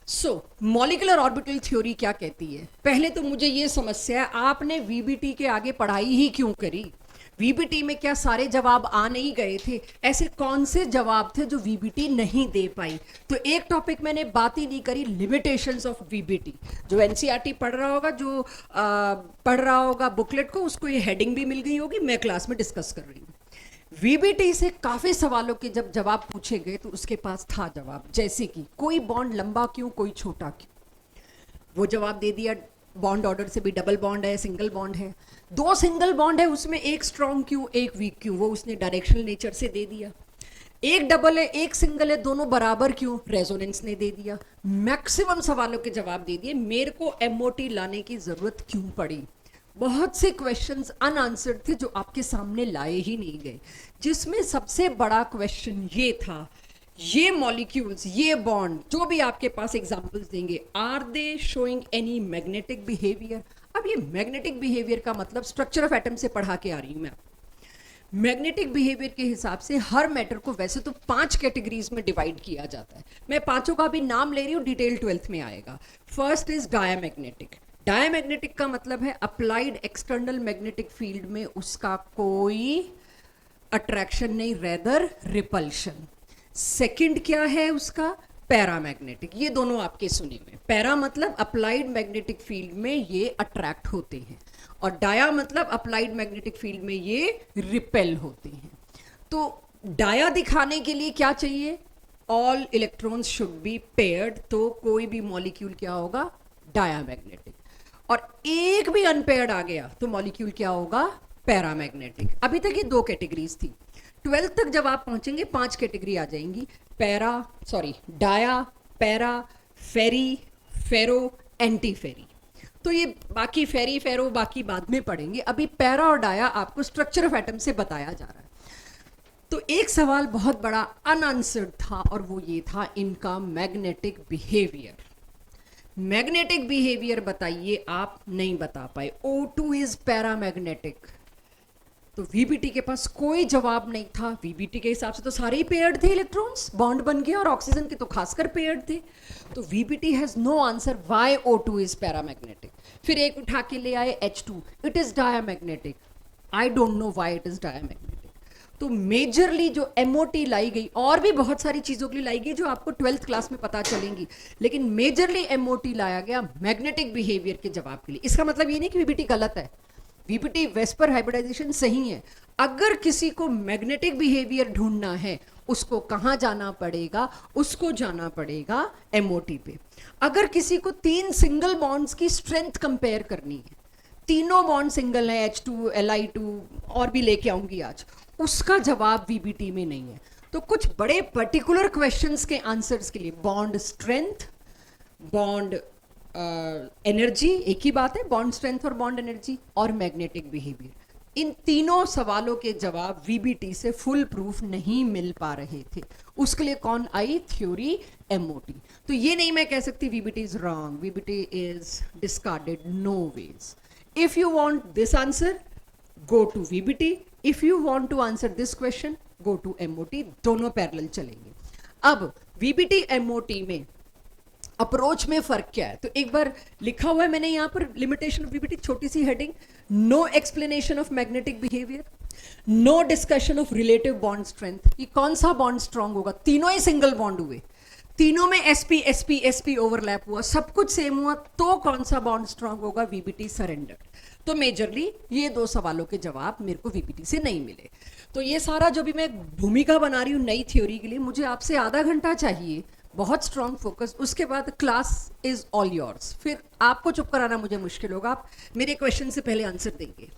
सो molecular orbital theory क्या कहती है? पहले तो मुझे ये समस्या है, आपने वीबीटी के आगे पढ़ाई ही क्यों करी? वीबीटी में क्या सारे जवाब आ नहीं गए थे? ऐसे कौन से जवाब थे जो वीबीटी नहीं दे पाई? तो एक टॉपिक मैंने बात ही नहीं करी, लिमिटेशंस ऑफ वीबीटी। जो एनसीईआरटी पढ़ रहा होगा, जो पढ़ रहा होगा बुकलेट को, उसको ये हेडिंग भी मिल गई होगी, मैं क्लास में डिस्कस कर रही हूँ। वीबीटी से काफी सवालों के जब जवाब पूछे गए तो उसके पास था जवाब, जैसे कि कोई बॉन्ड लंबा क्यों, कोई छोटा क्यों। वो जवाब दे दिया, बॉन्ड ऑर्डर से भी डबल बॉन्ड है, सिंगल बॉन्ड है, दो सिंगल बॉन्ड है, उसमें एक स्ट्रॉन्ग क्यों, एक वीक क्यों, वो उसने डायरेक्शनल नेचर से दे दिया। एक डबल है, एक सिंगल है, दोनों बराबर क्यों, रेजोनेंस ने दे दिया। मैक्सिमम सवालों के जवाब दे दिए। मेरे को एमओटी लाने की जरूरत क्यों पड़ी? बहुत से क्वेश्चंस अनआंसर्ड थे जो आपके सामने लाए ही नहीं गए, जिसमें सबसे बड़ा क्वेश्चन ये था, ये मॉलिक्यूल्स, ये बॉन्ड, जो भी आपके पास एग्जांपल्स देंगे, are they showing any magnetic behaviour? अब ये मैग्नेटिक बिहेवियर का मतलब स्ट्रक्चर ऑफ एटम से पढ़ा के आ रही हूं मैं। मैग्नेटिक बिहेवियर के हिसाब से हर मैटर को वैसे तो 5 कैटेगरीज में डिवाइड किया जाता है। मैं पांचों का भी नाम ले रही हूँ, डिटेल 12th में आएगा। First is diamagnetic. डायमैग्नेटिक का मतलब है अप्लाइड एक्सटर्नल मैग्नेटिक फील्ड में उसका कोई अट्रैक्शन नहीं, रेदर रिपल्शन। सेकंड क्या है उसका? पैरामैग्नेटिक। ये दोनों आपके सुने हुए। पैरा मतलब अप्लाइड मैग्नेटिक फील्ड में ये अट्रैक्ट होते हैं, और डाया मतलब अप्लाइड मैग्नेटिक फील्ड में ये रिपेल होते हैं। तो डाया दिखाने के लिए क्या चाहिए? All electrons should be paired. तो कोई भी मॉलिक्यूल क्या होगा? डायामैग्नेटिक। और एक भी अनपेयर्ड आ गया तो मॉलिक्यूल क्या होगा? पैरामैग्नेटिक। अभी तक ये 2 कैटेगरीज थी। 12th तक जब आप पहुंचेंगे 5 कैटेगरी आ जाएंगी। डाया, पैरा, फेरी, फेरो, एंटी फेरी। तो ये बाकी फेरी, फेरो बाकी बाद में पढ़ेंगे। अभी पैरा और डाया आपको स्ट्रक्चर ऑफ एटम से बताया जा रहा है। तो एक सवाल बहुत बड़ा अनआंसर्ड था, और वो ये था इनका मैग्नेटिक बिहेवियर। मैग्नेटिक बिहेवियर बताइए, आप नहीं बता पाए। O2 is paramagnetic. तो वीबीटी के पास कोई जवाब नहीं था। वीबीटी के हिसाब से तो सारे ही पेयर्ड थे, इलेक्ट्रॉन्स बॉन्ड बन गए, और ऑक्सीजन के तो खासकर पेयर्ड थे। तो VBT has no answer why O2 is paramagnetic. फिर एक उठा के ले आए H2, it is diamagnetic. I don't know why it is diamagnetic. तो मेजरली जो एमओटी लाई गई, और भी बहुत सारी चीजों के लिए लाई गई जो आपको 12th क्लास में पता चलेंगी, लेकिन मेजरली एमओटी लाया गया मैग्नेटिक बिहेवियर के जवाब के लिए। इसका मतलब ये नहीं कि वीबीटी गलत है, वीबीटी वेस्पर हाइब्रिडाइजेशन सही है। अगर किसी को मैग्नेटिक बिहेवियर ढूंढना है, उसको कहाँ जाना पड़ेगा? उसको जाना पड़ेगा एमओटी पे। अगर किसी को 3 सिंगल बॉन्ड्स की स्ट्रेंथ कंपेयर करनी है, तीनों बॉन्ड सिंगल है, H2, Li2, और भी लेके आऊंगी आज, उसका जवाब वीबीटी में नहीं है। तो कुछ बड़े पर्टिकुलर क्वेश्चंस के आंसर्स के लिए बॉन्ड स्ट्रेंथ, बॉन्ड एनर्जी, एक ही बात है, बॉन्ड स्ट्रेंथ और बॉन्ड एनर्जी, और मैग्नेटिक बिहेवियर, इन तीनों सवालों के जवाब वीबीटी से फुल प्रूफ नहीं मिल पा रहे थे। उसके लिए कौन आई? Theory MOT. तो ये नहीं मैं कह सकती VBT is wrong, VBT is discarded, no ways. If you want this answer, go to VBT. If you want to answer this question, go to MOT. दोनों पैरेलल चलेंगे। अब VBT MOT में अप्रोच में फर्क क्या है? तो एक बार लिखा हुआ है मैंने यहाँ पर, लिमिटेशन ऑफ VBT, छोटी सी heading, no explanation of magnetic behaviour, no discussion of relative bond strength. ये कौन सा बॉन्ड स्ट्रांग होगा? तीनों ही सिंगल बॉन्ड हुए, तीनों में sp sp sp ओवरलैप हुआ, सब कुछ सेम हुआ, तो कौन सा बॉन्ड स्ट्रांग होगा? VBT surrender. तो मेजरली ये 2 सवालों के जवाब मेरे को वीबीटी से नहीं मिले। तो ये सारा जो भी मैं भूमिका बना रही हूँ नई थ्योरी के लिए, मुझे आपसे आधा घंटा चाहिए, बहुत स्ट्रॉन्ग फोकस। उसके बाद क्लास इज ऑल योर्स। फिर आपको चुप कराना मुझे मुश्किल होगा, आप मेरे क्वेश्चन से पहले आंसर देंगे।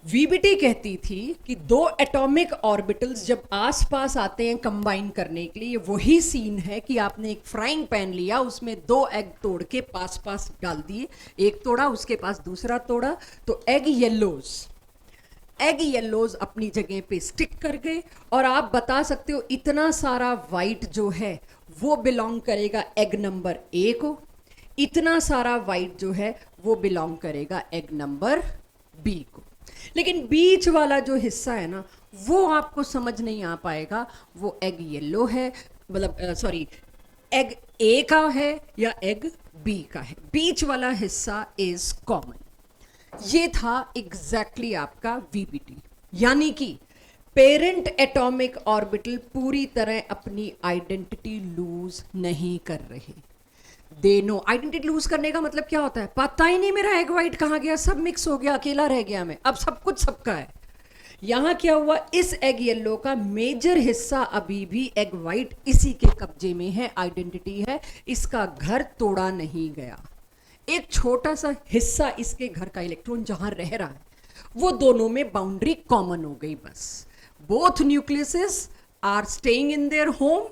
वीबीटी कहती थी कि 2 एटॉमिक ऑर्बिटल्स जब आसपास आते हैं कंबाइन करने के लिए, वही सीन है कि आपने एक फ्राइंग पैन लिया, उसमें 2 एग तोड़ के पास पास डाल दिए, एक तोड़ा, उसके पास दूसरा तोड़ा, तो एग येलोज अपनी जगह पे स्टिक कर गए। और आप बता सकते हो इतना सारा वाइट जो है वो बिलोंग करेगा एग नंबर A को, इतना सारा वाइट जो है वो बिलोंग करेगा एग नंबर B को। लेकिन बीच वाला जो हिस्सा है ना, वो आपको समझ नहीं आ पाएगा। वो एग येलो है, मतलब सॉरी, एग ए का है या एग बी का है, बीच वाला हिस्सा इज कॉमन। ये था एग्जैक्टली आपका वीबीटी, यानी कि पेरेंट एटॉमिक ऑर्बिटल पूरी तरह अपनी आइडेंटिटी लूज नहीं कर रहे। दे नो, आइडेंटिटी लूज करने का मतलब क्या होता है, पता ही नहीं मेरा एग वाइट कहाँ गया, सब मिक्स हो गया, अकेला रह गया मैं, अब सब कुछ सबका है। यहां क्या हुआ, इस एग येलो का मेजर हिस्सा अभी भी एग वाइट इसी के कब्जे में है, आइडेंटिटी है, इसका घर तोड़ा नहीं गया। एक छोटा सा हिस्सा इसके घर का इलेक्ट्रॉन जहां रह रहा है, वो दोनों में बाउंड्री कॉमन हो गई बस। Both nucleuses are staying in their home,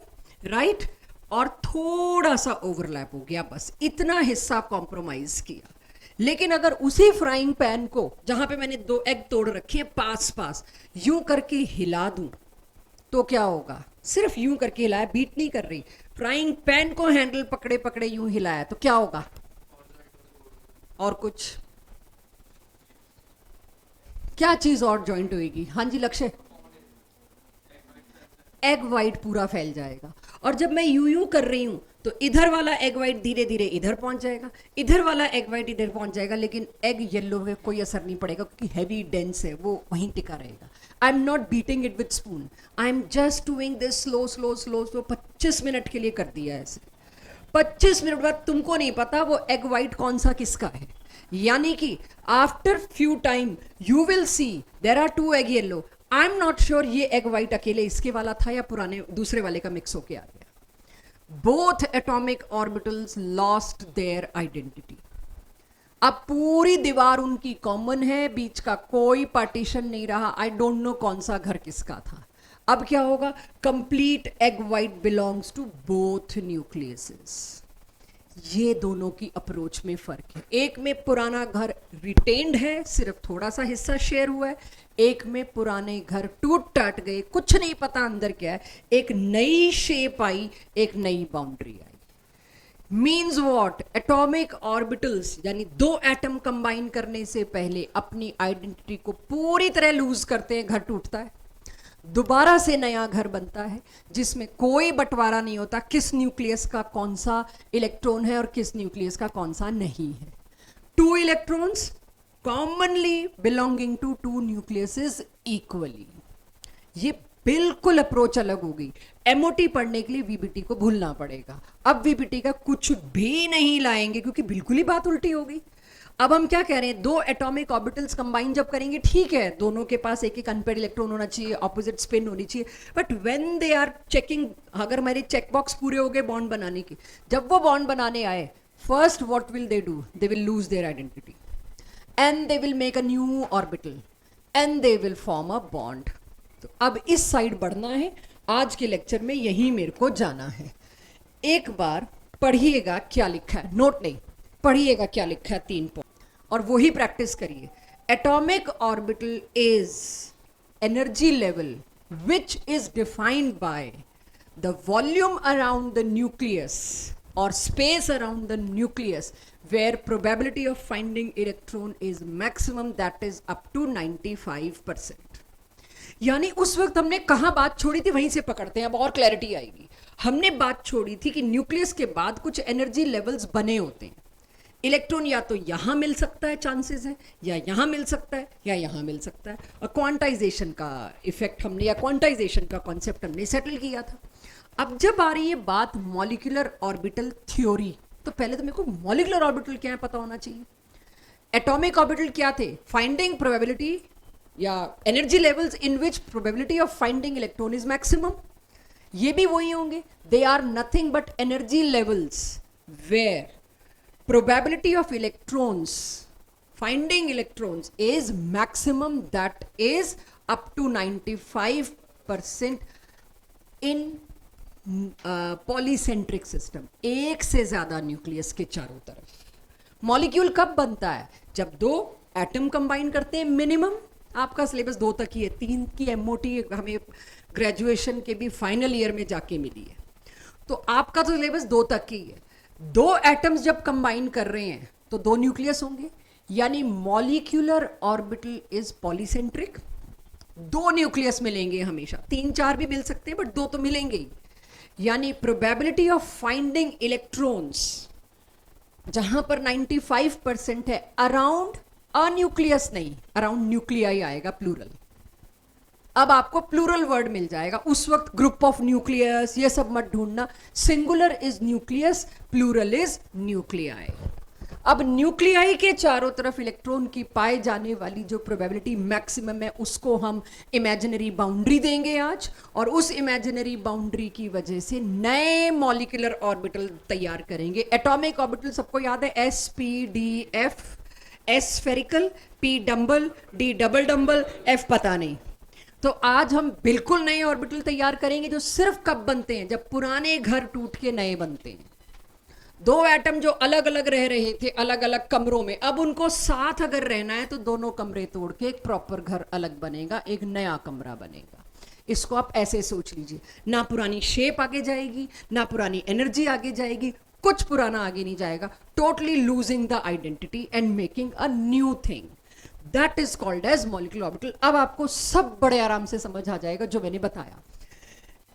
right, और थोड़ा सा ओवरलैप हो गया, बस इतना हिस्सा कॉम्प्रोमाइज किया। लेकिन अगर उसी फ्राइंग पैन को जहां पे मैंने 2 एग तोड़ रखे हैं पास पास, यूं करके हिला दूं तो क्या होगा, सिर्फ यूं करके हिलाया, बीट नहीं कर रही, फ्राइंग पैन को हैंडल पकड़े पकड़े यूं हिलाया तो क्या होगा, और कुछ क्या चीज और ज्वाइंट होगी, हाँ जी लक्ष्य, एग वाइट पूरा फैल जाएगा। और जब मैं यूं कर रही हूं तो इधर वाला एग वाइट धीरे धीरे इधर पहुंच जाएगा, इधर वाला एग वाइट इधर पहुंच जाएगा, लेकिन एग येलो में कोई असर नहीं पड़ेगा क्योंकि हैवी डेंस है, वो वहीं टिका रहेगा। आई am not beating it with spoon, I am just doing this slow slow slow slow, 25 minute के लिए कर दिया ऐसे। 25 मिनट बाद तुमको नहीं पता वो एग वाइट कौन सा किसका है, यानी कि after few time you will see there are 2 egg yellow, I am not sure ये एग वाइट अकेले इसके वाला था या पुराने दूसरे वाले का मिक्स होके आ गया। Both atomic orbitals lost their identity. अब पूरी दीवार उनकी कॉमन है, बीच का कोई पार्टीशन नहीं रहा, आई डोंट नो कौन सा घर किसका था। अब क्या होगा, complete egg white belongs to both nucleuses. ये दोनों की अप्रोच में फर्क है, एक में पुराना घर रिटेन्ड है, सिर्फ थोड़ा सा हिस्सा शेयर हुआ है, एक में पुराने घर टूट टाट गए, कुछ नहीं पता अंदर क्या है, एक नई शेप आई, एक नई boundary I. Means what, atomic orbitals यानी 2 एटम कंबाइन करने से पहले अपनी आइडेंटिटी को पूरी तरह लूज करते हैं, घर टूटता है, दोबारा से नया घर बनता है जिसमें कोई बंटवारा नहीं होता किस न्यूक्लियस का कौन सा इलेक्ट्रॉन है और किस न्यूक्लियस का कौन सा नहीं है। 2 electrons commonly belonging to 2 nucleuses equally. ये बिल्कुल अप्रोच अलग होगी। एमओटी पढ़ने के लिए वीबीटी को भूलना पड़ेगा, अब वीबीटी का कुछ भी नहीं लाएंगे क्योंकि बिल्कुल ही बात उल्टी होगी। अब हम क्या कह रहे हैं, 2 एटॉमिक ऑर्बिटल्स कंबाइन जब करेंगे ठीक है, दोनों के पास एक एक अनपेड इलेक्ट्रॉन होना चाहिए, ऑपोजिट स्पिन होनी चाहिए, but when they are checking, अगर मेरे चेक बॉक्स पूरे हो गए बॉन्ड बनाने की, जब वो बॉन्ड बनाने आए, first what will they do, they will lose their identity and they will make a new orbital and they will form a bond. तो अब इस साइड बढ़ना है, आज के लेक्चर में यही मेरे को जाना है। एक बार पढ़िएगा क्या लिखा है, नोट नहीं, पढ़िएगा क्या लिखा है 3 पॉइंट और वही प्रैक्टिस करिए। Atomic orbital is energy level which is defined by the volume around the nucleus or space around the nucleus where probability of finding electron is maximum, that is up to 95%। यानी उस वक्त हमने कहाँ बात छोड़ी थी वहीं से पकड़ते हैं, अब और क्लैरिटी आएगी। हमने बात छोड़ी थी कि न्यूक्लियस के बाद कुछ एनर्जी लेवल्स बने होते हैं, इलेक्ट्रॉन या तो यहाँ मिल सकता है, चांसेस है, या यहाँ मिल सकता है, या यहाँ मिल सकता है, और क्वांटाइजेशन का इफेक्ट हमने या क्वांटाइजेशन का कॉन्सेप्ट हमने सेटल किया था। अब जब आ रही है बात मॉलिक्यूलर ऑर्बिटल थ्योरी, तो पहले तो मेरे को मॉलिक्यूलर ऑर्बिटल क्या है पता होना चाहिए। एटॉमिक ऑर्बिटल क्या थे, फाइंडिंग प्रोबेबिलिटी या energy levels in which probability of finding electron is maximum, ये भी वही होंगे। They are nothing but energy levels where probability of electrons finding electrons is maximum, that is up to 95% in polycentric system, एक से ज्यादा nucleus के चारों तरफ। मॉलिक्यूल कब बनता है, जब 2 एटम कंबाइन करते हैं मिनिमम। आपका सिलेबस 2 तक ही है, 3 की एमओटी हमें ग्रेजुएशन के भी फाइनल ईयर में जाके मिली है, तो आपका तो सिलेबस 2 तक ही है। 2 एटम्स जब कंबाइन कर रहे हैं तो 2 न्यूक्लियस होंगे, यानी molecular orbital is polycentric. 2 nucleus मिलेंगे हमेशा, 3 4 भी मिल सकते हैं बट 2 तो मिलेंगे ही। यानी प्रोबेबिलिटी ऑफ फाइंडिंग इलेक्ट्रॉन्स जहां पर 95% है अराउंड अ न्यूक्लियस, नहीं अराउंड न्यूक्लियाई आएगा प्लूरल। अब आपको प्लूरल वर्ड मिल जाएगा, उस वक्त ग्रुप ऑफ न्यूक्लियस ये सब मत ढूंढना। Singular is nucleus, plural is nuclei. अब न्यूक्लियाई के चारों तरफ इलेक्ट्रॉन की पाए जाने वाली जो प्रोबेबिलिटी मैक्सिमम है उसको हम इमेजिनरी बाउंड्री देंगे आज, और उस इमेजिनरी बाउंड्री की वजह से नए मॉलिक्यूलर ऑर्बिटल तैयार करेंगे। एटॉमिक ऑर्बिटल सबको याद है, S P D F, S spherical, P dumbbell, D double dumbbell, F पता नहीं। तो आज हम बिल्कुल नए ऑर्बिटल तैयार करेंगे जो सिर्फ कब बनते हैं, जब पुराने घर टूट के नए बनते हैं। दो एटम जो अलग अलग रह रहे थे अलग अलग कमरों में, अब उनको साथ अगर रहना है तो दोनों कमरे तोड़ के एक प्रॉपर घर अलग बनेगा, एक नया कमरा बनेगा। इसको आप ऐसे सोच लीजिए, ना पुरानी शेप आगे जाएगी, ना पुरानी एनर्जी आगे जाएगी, कुछ पुराना आगे नहीं जाएगा। Totally losing the identity and making a new thing, that is called as molecular orbital. अब आपको सब बड़े आराम से समझ आ जाएगा जो मैंने बताया।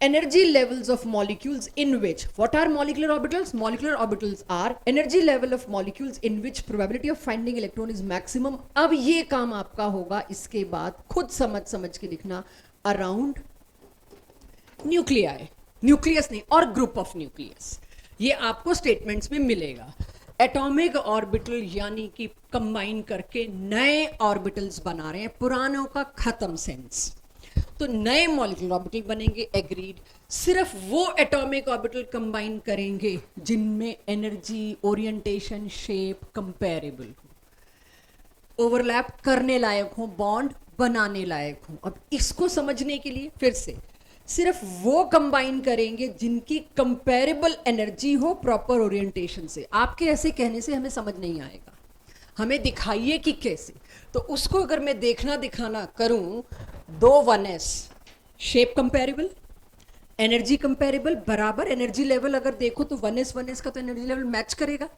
Energy levels of molecules in which, what are molecular orbitals? Molecular orbitals are energy level of molecules in which probability of finding electron is maximum. अब ये काम आपका होगा इसके बाद, खुद समझ के लिखना, around nuclei, nucleus नहीं और group of nucleus, ये आपको statements में मिलेगा। एटॉमिक ऑर्बिटल यानी कि कंबाइन करके नए ऑर्बिटल्स बना रहे हैं, पुरानों का खत्म सेंस, तो नए मॉलिक्यूलर ऑर्बिटल बनेंगे, एग्रीड। सिर्फ वो एटॉमिक ऑर्बिटल कंबाइन करेंगे जिनमें एनर्जी, ओरिएंटेशन, शेप कंपैरेबल हो, ओवरलैप करने लायक हो, बॉन्ड बनाने लायक हो। अब इसको समझने के लिए फिर से सिर्फ वो कंबाइन करेंगे जिनकी कंपैरेबल एनर्जी हो प्रॉपर ओरिएंटेशन से। आपके ऐसे कहने से हमें समझ नहीं आएगा, हमें दिखाइए कि कैसे। तो उसको अगर मैं देखना दिखाना करूं, दो 1s, shape comparable, energy comparable, बराबर एनर्जी लेवल अगर देखो तो 1s का तो एनर्जी लेवल मैच करेगा।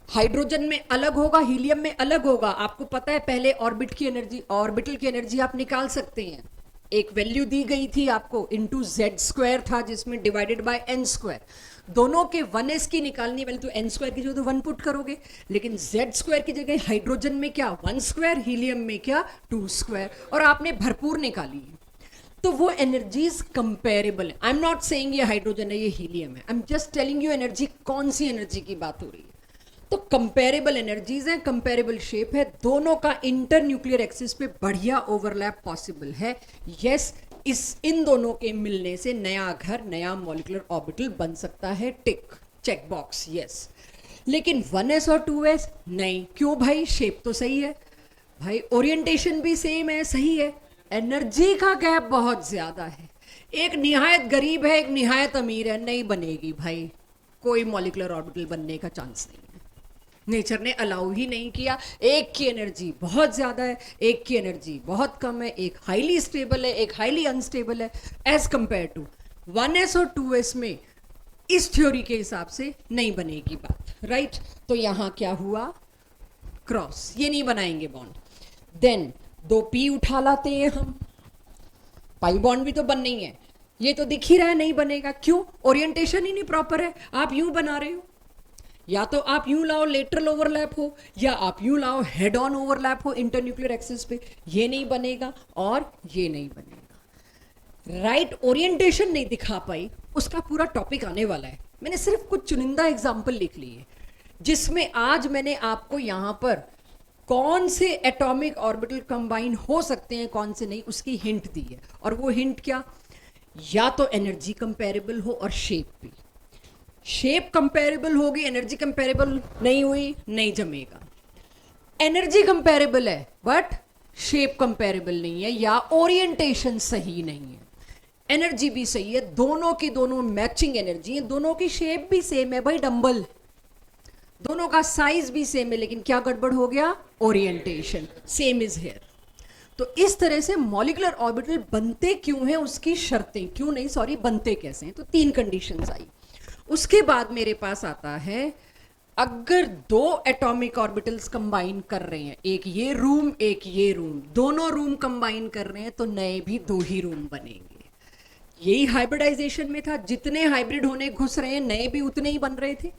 हाइड्रोजन में अलग होगा, हीलियम में अलग होगा। आपको पता है पहले ऑर्बिटल की एनर्जी आप निकाल सकते हैं, एक वैल्यू दी गई थी आपको, इंटू z² था जिसमें डिवाइडेड बाय n²। दोनों के 1s की निकालनी वाली तो n² की जगह तो 1 पुट करोगे, लेकिन z² की जगह हाइड्रोजन में क्या 1², हीलियम में क्या 2², और आपने भरपूर निकाली है। तो वो एनर्जीज कंपेरेबल है। आई एम नॉट सेइंग ये हाइड्रोजन है ये हीलियम है, I am just telling you energy, कौन सी एनर्जी की बात हो रही है। तो कंपेरेबल एनर्जीज हैं, कंपेरेबल शेप है, दोनों का इंटर न्यूक्लियर एक्सिस पे बढ़िया ओवरलैप पॉसिबल है। यस, इन दोनों के मिलने से नया घर, नया मॉलिक्यूलर ऑर्बिटल बन सकता है, टिक, चेक बॉक्स, यस। लेकिन 1s और 2s नहीं, क्यों भाई? शेप तो सही है भाई, ओरिएंटेशन भी सेम है, सही है, एनर्जी का गैप बहुत ज्यादा है, एक निहायत गरीब है एक निहायत अमीर है, नहीं बनेगी भाई, कोई मॉलिक्यूलर ऑर्बिटल बनने का चांस नहीं है। नेचर ने अलाउ ही नहीं किया। एक की एनर्जी बहुत ज्यादा है, एक की एनर्जी बहुत कम है, एक हाईली स्टेबल है, एक हाईली अनस्टेबल है, एज कंपेयर टू 1s और 2s में इस थ्योरी के हिसाब से नहीं बनेगी बात, राइट। तो यहां क्या हुआ, क्रॉस, ये नहीं बनाएंगे बॉन्ड। देन 2p उठा लाते हैं हम, पाई बॉन्ड भी तो बनना ही है, ये तो दिख ही रहा है नहीं बनेगा, क्यों? ओरिएंटेशन ही नहीं प्रॉपर है, आप यूं बना रहे हो, या तो आप यूं लाओ लेटरल ओवरलैप हो, या आप यूं लाओ हेड ऑन ओवरलैप हो इंटरन्यूक्लियर एक्सिस पे, ये नहीं बनेगा और ये नहीं बनेगा, राइट। ओरिएंटेशन नहीं दिखा पाई, उसका पूरा टॉपिक आने वाला है। मैंने सिर्फ कुछ चुनिंदा एग्जाम्पल लिख लिए जिसमें आज मैंने आपको यहां पर कौन से एटॉमिक ऑर्बिटल कंबाइन हो सकते हैं कौन से नहीं उसकी हिंट दी है। और वो हिंट क्या, या तो एनर्जी कंपेरेबल हो और शेप भी, शेप कंपेरेबल होगी, एनर्जी कंपेरेबल नहीं हुई, नहीं जमेगा। एनर्जी कंपेरेबल है बट शेप कंपेरेबल नहीं है, या ओरिएंटेशन सही नहीं है। एनर्जी भी सही है, दोनों की दोनों मैचिंग एनर्जी है, दोनों की शेप भी सेम है भाई, डंबल, दोनों का साइज भी सेम है, लेकिन क्या गड़बड़ हो गया, ओरिएंटेशन, सेम इज हियर। तो इस तरह से मॉलिक्यूलर ऑर्बिटल बनते क्यों हैं, उसकी शर्तें, क्यों नहीं सॉरी, बनते कैसे हैं, तो 3 कंडीशंस आई। उसके बाद मेरे पास आता है, अगर 2 एटॉमिक ऑर्बिटल्स कंबाइन कर रहे हैं, एक ये रूम एक ये रूम, दोनों रूम कंबाइन कर रहे हैं, तो नए भी 2 ही रूम बनेंगे। यही हाइब्रिडाइजेशन में था, जितने हाइब्रिड होने घुस रहे हैं नए भी उतने ही बन रहे थे।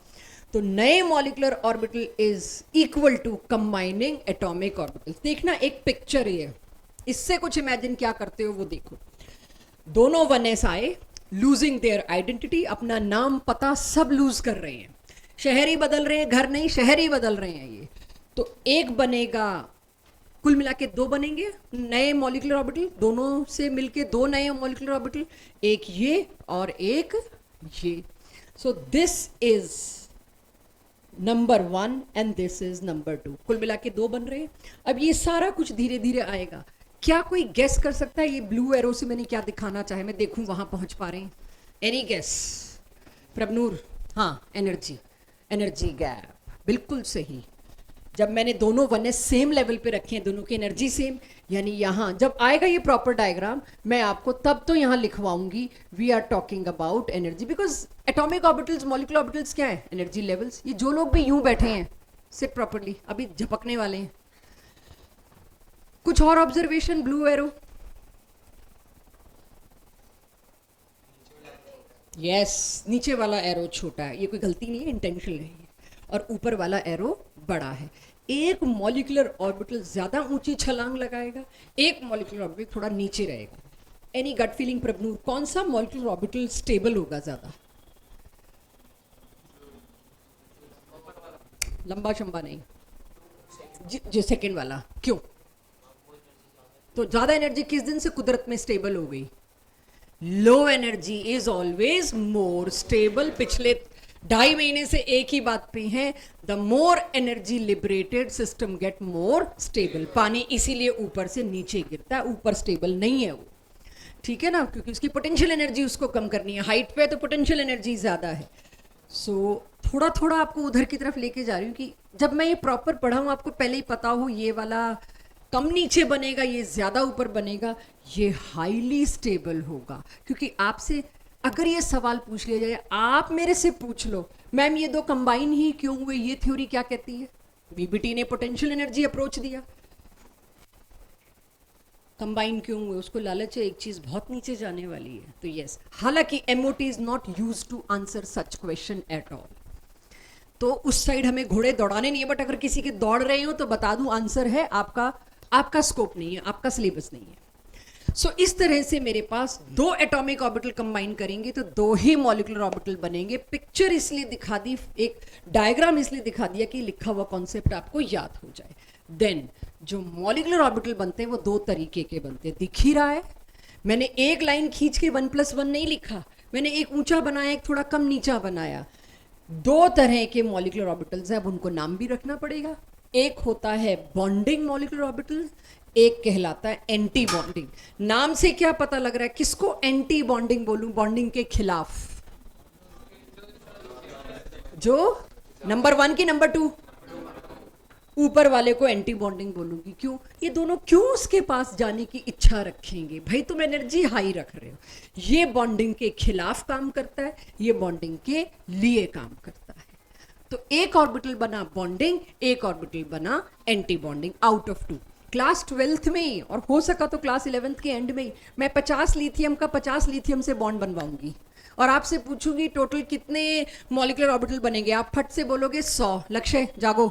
तो नए molecular orbital is equal to combining atomic orbital. देखना एक पिक्चर ये, इससे कुछ इमेजिन क्या करते हो वो देखो। दोनों 1s आए, लूजिंग देयर आइडेंटिटी, अपना नाम पता सब लूज कर रहे हैं, शहर ही बदल रहे हैं, घर नहीं शहर ही बदल रहे हैं ये। तो एक बनेगा, कुल मिला के दो बनेंगे नए मॉलिक्यूलर ऑर्बिटल, दोनों से मिलके दो नए मॉलिक्यूलर ऑर्बिटल, एक ये और एक ये। So this is number 1 and this is number 2, कुल मिला के दो बन रहे हैं। अब ये सारा कुछ धीरे धीरे आएगा। क्या कोई गेस कर सकता है ये ब्लू एरो से मैंने क्या दिखाना चाहे? मैं देखूं वहां पहुंच पा रहे हैं? Any guess? प्रभनूर? हाँ, एनर्जी, एनर्जी गैप, बिल्कुल सही। जब मैंने दोनों 1s सेम लेवल पे रखे हैं, दोनों की एनर्जी सेम, यानी यहाँ जब आएगा ये प्रॉपर डायग्राम मैं आपको तब तो यहाँ लिखवाऊंगी we are talking about energy, because atomic orbitals, molecular orbitals क्या है? Energy levels. ये जो लोग भी यूं बैठे हैं सिट प्रॉपरली, अभी झपकने वाले हैं। कुछ और ऑब्जर्वेशन ब्लू एरो? यस, नीचे वाला एरो छोटा है, ये कोई गलती नहीं है, इंटेंशनल है, और ऊपर वाला एरो बड़ा है। एक मॉलिक्यूलर ऑर्बिटल ज्यादा ऊंची छलांग लगाएगा, एक मॉलिक्यूलर ऑर्बिटल थोड़ा नीचे रहेगा। एनी गट फीलिंग प्रभनूर, कौन सा मॉलिक्यूलर ऑर्बिटल स्टेबल होगा ज्यादा? लंबा चंबा नहीं, जो सेकंड वाला। क्यों? तो ज्यादा एनर्जी किस दिन से कुदरत में स्टेबल हो गई? Low energy is always more stable. पिछले 2.5 महीने से एक ही बात पे है, the more energy liberated system get more stable. पानी इसीलिए ऊपर से नीचे गिरता है, ऊपर स्टेबल नहीं है वो, ठीक है ना, क्योंकि उसकी पोटेंशियल एनर्जी उसको कम करनी है। हाइट पे तो पोटेंशियल एनर्जी ज्यादा है। सो थोड़ा थोड़ा आपको उधर की तरफ लेके जा रही हूँ कि जब मैं ये प्रॉपर पढ़ाऊँ आपको पहले ही पता हो ये वाला कम नीचे बनेगा, ये ज्यादा ऊपर बनेगा, ये हाईली स्टेबल होगा। क्योंकि आपसे अगर ये सवाल पूछ लिया जाए, आप मेरे से पूछ लो मैम ये दो कंबाइन ही क्यों हुए, ये थ्योरी क्या कहती है? वीबीटी ने पोटेंशियल एनर्जी अप्रोच दिया, कंबाइन क्यों हुए? उसको लालच है एक चीज बहुत नीचे जाने वाली है। तो यस, हालांकि MOT is not use to answer such question at all. तो उस साइड हमें घोड़े दौड़ाने नहीं है, बट अगर किसी के दौड़ रहे हो तो बता दूं आंसर है, आपका स्कोप नहीं है, आपका सिलेबस नहीं है। सो इस तरह से मेरे पास दो एटॉमिक ऑर्बिटल कंबाइन करेंगे तो दो ही मॉलिक्यूलर ऑर्बिटल बनेंगे। पिक्चर इसलिए दिखा दी, एक डायग्राम इसलिए दिखा दिया कि लिखा हुआ कॉन्सेप्ट आपको याद हो जाए। देन जो मॉलिक्यूलर ऑर्बिटल बनते हैं वो दो तरीके के बनते हैं, दिख ही रहा है। मैंने एक लाइन खींच के 1+1 नहीं लिखा, मैंने एक ऊंचा बनाया, एक थोड़ा कम नीचा बनाया। दो तरह के मॉलिक्यूलर ऑर्बिटल्स हैं, अब उनको नाम भी रखना पड़ेगा। एक होता है बॉन्डिंग मॉलिक्यूलर ऑर्बिटल, एक कहलाता है एंटी बॉन्डिंग। नाम से क्या पता लग रहा है किसको एंटी बॉन्डिंग बोलूं? बॉन्डिंग के खिलाफ, जो नंबर 1 की नंबर 2, ऊपर वाले को एंटी बॉन्डिंग बोलूंगी। क्यों? ये दोनों क्यों उसके पास जाने की इच्छा रखेंगे? भाई तुम एनर्जी हाई रख रहे हो। ये बॉन्डिंग के खिलाफ काम करता है, ये बॉन्डिंग के लिए काम करता है। तो एक ऑर्बिटल बना बॉन्डिंग, एक ऑर्बिटल बना anti bonding out of 2। Class 12th में ही, और हो सका तो क्लास 11th के एंड में ही, मैं 50 लिथियम का 50 लिथियम से बॉन्ड बनवाऊंगी और आपसे पूछूंगी टोटल कितने मॉलिक्यूलर ऑर्बिटल बनेंगे। आप फट से बोलोगे 100। लक्ष्य जागो,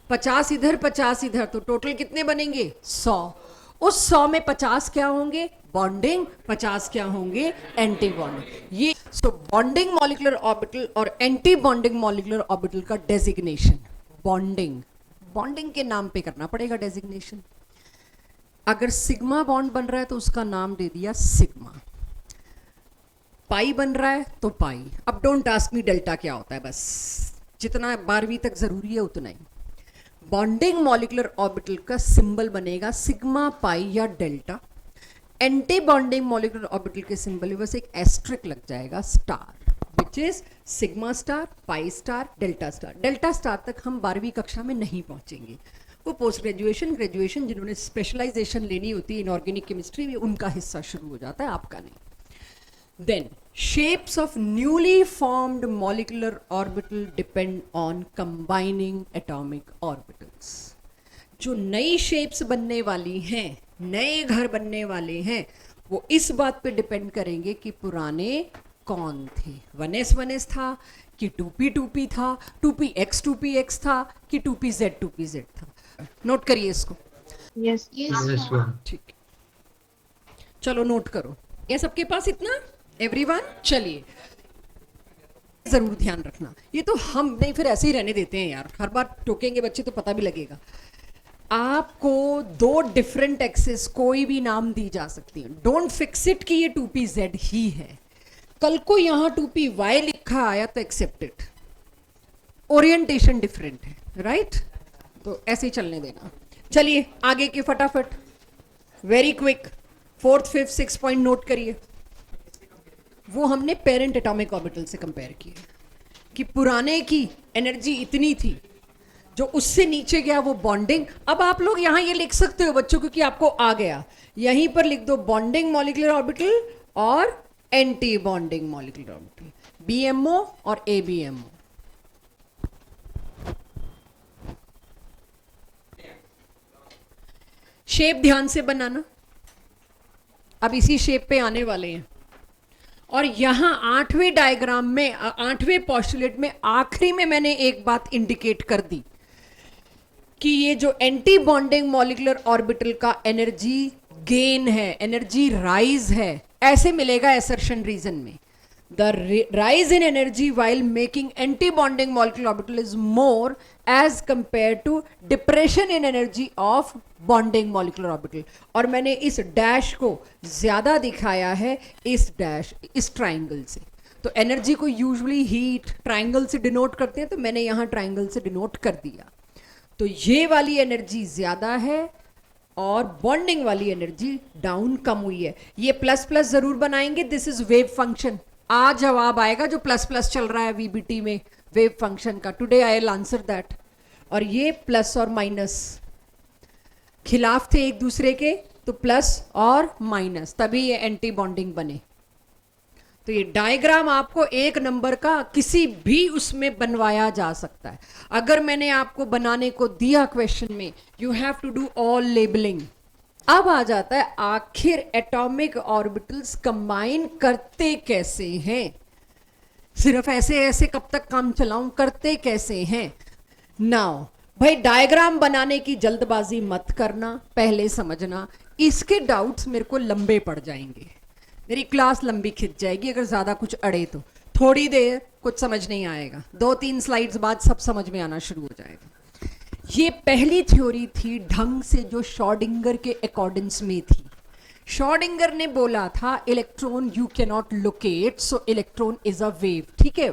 50 इधर 50 इधर, तो टोटल कितने बनेंगे? 100। उस 100 में 50 क्या होंगे? बॉन्डिंग, 50 क्या होंगे? Anti bonding. ये सो बॉन्डिंग मॉलिक्यूलर ऑर्बिटल और एंटी बॉन्डिंग मॉलिक्यूलर ऑर्बिटल का डेजिग्नेशन, बॉन्डिंग के नाम पे करना पड़ेगा डेजिग्नेशन। अगर सिग्मा बॉन्ड बन रहा है तो उसका नाम दे दिया सिग्मा, पाई बन रहा है तो पाई। अब डोंट आस्क मी डेल्टा क्या होता है, बस जितना 12वीं तक जरूरी है उतना ही। बॉन्डिंग मॉलिक्यूलर ऑर्बिटल का सिंबल बनेगा सिग्मा, पाई या delta. Anti bonding molecular orbital के सिंबल में बस एक एस्ट्रिक लग जाएगा, star, which is sigma star, pi star, delta star. Delta star तक हम 12वीं कक्षा में नहीं पहुंचेंगे, वो पोस्ट ग्रेजुएशन, ग्रेजुएशन जिन्होंने स्पेशलाइजेशन लेनी होती है इनऑर्गेनिक केमिस्ट्री में, उनका हिस्सा शुरू हो जाता है, आपका नहीं। Then shapes of newly formed molecular orbital depend on combining atomic orbitals। जो नई shapes बनने वाली हैं, नए घर बनने वाले हैं, वो इस बात पे डिपेंड करेंगे कि पुराने कौन थे। 1s था कि 2p था, 2px था कि 2pz था। नोट करिए इसको। Yes. Yes, ma'am. ठीक, चलो नोट करो। ये सबके पास इतना एवरीवन? चलिए जरूर ध्यान रखना, ये तो हम नहीं फिर ऐसे ही रहने देते हैं यार, हर बार टोकेंगे बच्चे तो पता भी लगेगा। आपको दो डिफरेंट एक्सेस कोई भी नाम दी जा सकती है, डोंट फिक्स इट कि ये 2pz ही है। कल को यहाँ 2py लिखा आया तो एक्सेप्ट इट, ओरिएंटेशन डिफरेंट है, राइट? तो ऐसे ही चलने देना। चलिए आगे के फटाफट, very quick, 4th 5th 6 point note करिए। वो हमने पेरेंट एटॉमिक ऑर्बिटल से कंपेयर किया कि पुराने की एनर्जी इतनी थी, जो उससे नीचे गया वो बॉन्डिंग। अब आप लोग यहाँ ये लिख सकते हो बच्चों, क्योंकि आपको आ गया, यहीं पर लिख दो बॉन्डिंग मॉलिक्यूलर ऑर्बिटल और anti bonding molecular orbital, BMO और ABMO। शेप ध्यान से बनाना, अब इसी शेप पे आने वाले हैं। और यहां 8वें डायग्राम में, 8वें पोस्टुलेट में आखिरी में मैंने एक बात इंडिकेट कर दी कि ये जो एंटी बॉन्डिंग मॉलिक्यूलर ऑर्बिटल का एनर्जी गेन है, एनर्जी राइज है, ऐसे मिलेगा एसर्शन रीजन में। The rise in energy while making anti bonding molecular orbital is more as compare to depression in energy of bonding molecular orbital. और मैंने इस dash को ज्यादा दिखाया है इस डैश, इस ट्राइंगल से। तो एनर्जी को यूजुअली हीट ट्राइंगल से डिनोट करते हैं, तो मैंने यहां ट्राइंगल से डिनोट कर दिया। तो ये वाली एनर्जी ज्यादा है और बॉन्डिंग वाली एनर्जी डाउन कम हुई है। ये प्लस प्लस जरूर बनाएंगे, दिस इज वेव फंक्शन। आज जवाब आएगा जो प्लस प्लस चल रहा है VBT में वेव फंक्शन का, today I will answer that. और ये प्लस और माइनस खिलाफ थे एक दूसरे के, तो प्लस और माइनस, तभी ये एंटी बॉन्डिंग बने। तो ये डायग्राम आपको एक नंबर का किसी भी उसमें बनवाया जा सकता है। अगर मैंने आपको बनाने को दिया क्वेश्चन में, you have to do all labelling. अब आ जाता है आखिर एटॉमिक ऑर्बिटल्स कंबाइन करते कैसे हैं। सिर्फ ऐसे ऐसे कब तक काम चलाऊं, करते कैसे हैं। नाउ भाई डायग्राम बनाने की जल्दबाजी मत करना, पहले समझना। इसके डाउट्स मेरे को लंबे पड़ जाएंगे, मेरी क्लास लंबी खिंच जाएगी अगर ज्यादा कुछ अड़े तो। थोड़ी देर कुछ समझ नहीं आएगा, 2-3 स्लाइड्स बाद सब समझ में आना शुरू हो जाएगा। ये पहली थ्योरी थी ढंग से जो शॉर्डिंगर के अकॉर्डिंग्स में थी। शॉर्डिंगर ने बोला था electron you can not locate, so electron is a wave. ठीक है,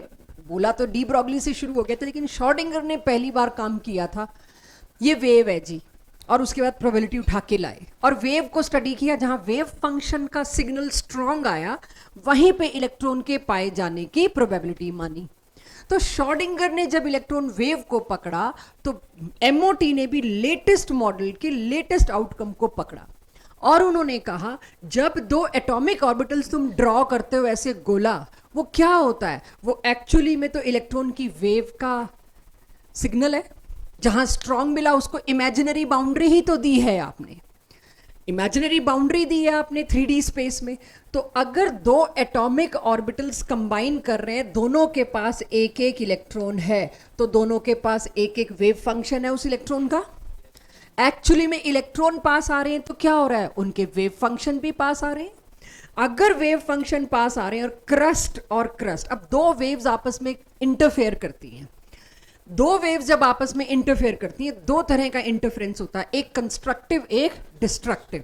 बोला तो डी ब्रॉगली से शुरू हो गया था, लेकिन शॉर्डिंगर ने पहली बार काम किया था ये वेव है जी, और उसके बाद प्रोबेबिलिटी उठा के लाए और वेव को स्टडी किया। जहां वेव फंक्शन का सिग्नल स्ट्रॉन्ग आया, वहीं पे इलेक्ट्रॉन के पाए जाने की प्रोबेबिलिटी मानी। तो शॉर्डिंगर ने जब इलेक्ट्रॉन वेव को पकड़ा, तो MOT ने भी लेटेस्ट मॉडल के लेटेस्ट आउटकम को पकड़ा और उन्होंने कहा जब दो एटॉमिक ऑर्बिटल्स तुम ड्रॉ करते हो ऐसे गोला, वो क्या होता है, वो एक्चुअली में तो इलेक्ट्रॉन की वेव का सिग्नल है। जहां स्ट्रॉन्ग मिला उसको इमेजिनरी बाउंड्री ही तो दी है आपने, इमेजिनरी बाउंड्री दी है आपने 3D स्पेस में। तो अगर दो एटॉमिक ऑर्बिटल्स कंबाइन कर रहे हैं, दोनों के पास एक एक इलेक्ट्रॉन है, तो दोनों के पास एक एक वेव फंक्शन है उस इलेक्ट्रॉन का। एक्चुअली में इलेक्ट्रॉन पास आ रहे हैं तो क्या हो रहा है, उनके वेव फंक्शन भी पास आ रहे हैं। अगर वेव फंक्शन पास आ रहे हैं और क्रस्ट, अब दो वेव्स आपस में इंटरफेयर करती हैं। दो वेव्स जब आपस में इंटरफेयर करती हैं, दो तरह का इंटरफेरेंस होता है, एक कंस्ट्रक्टिव एक डिस्ट्रक्टिव।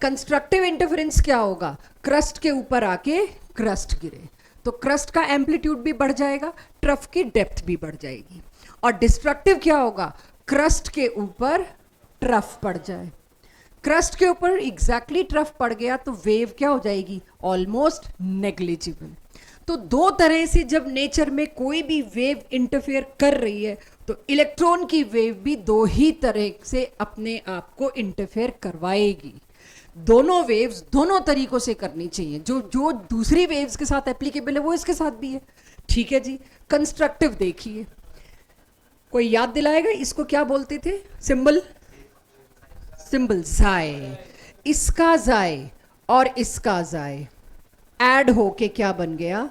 कंस्ट्रक्टिव इंटरफेरेंस क्या होगा, क्रस्ट के ऊपर आके क्रस्ट गिरे तो क्रस्ट का एम्पलीट्यूड भी बढ़ जाएगा, ट्रफ की डेप्थ भी बढ़ जाएगी। और डिस्ट्रक्टिव क्या होगा, क्रस्ट के ऊपर ट्रफ पड़ जाए, क्रस्ट के ऊपर एग्जैक्टली ट्रफ पड़ गया तो वेव क्या हो जाएगी, ऑलमोस्ट नेग्लिजिबल। तो दो तरह से जब नेचर में कोई भी वेव इंटरफेयर कर रही है, तो इलेक्ट्रॉन की वेव भी दो ही तरह से अपने आप को इंटरफेयर करवाएगी। दोनों वेव्स दोनों तरीकों से करनी चाहिए, जो जो दूसरी वेव्स के साथ एप्लीकेबल है वो इसके साथ भी है। ठीक है जी, कंस्ट्रक्टिव देखिए, कोई याद दिलाएगा इसको क्या बोलते थे, सिंबल जाए, इसका जाए और इसका जाए ऐड होके क्या बन गया।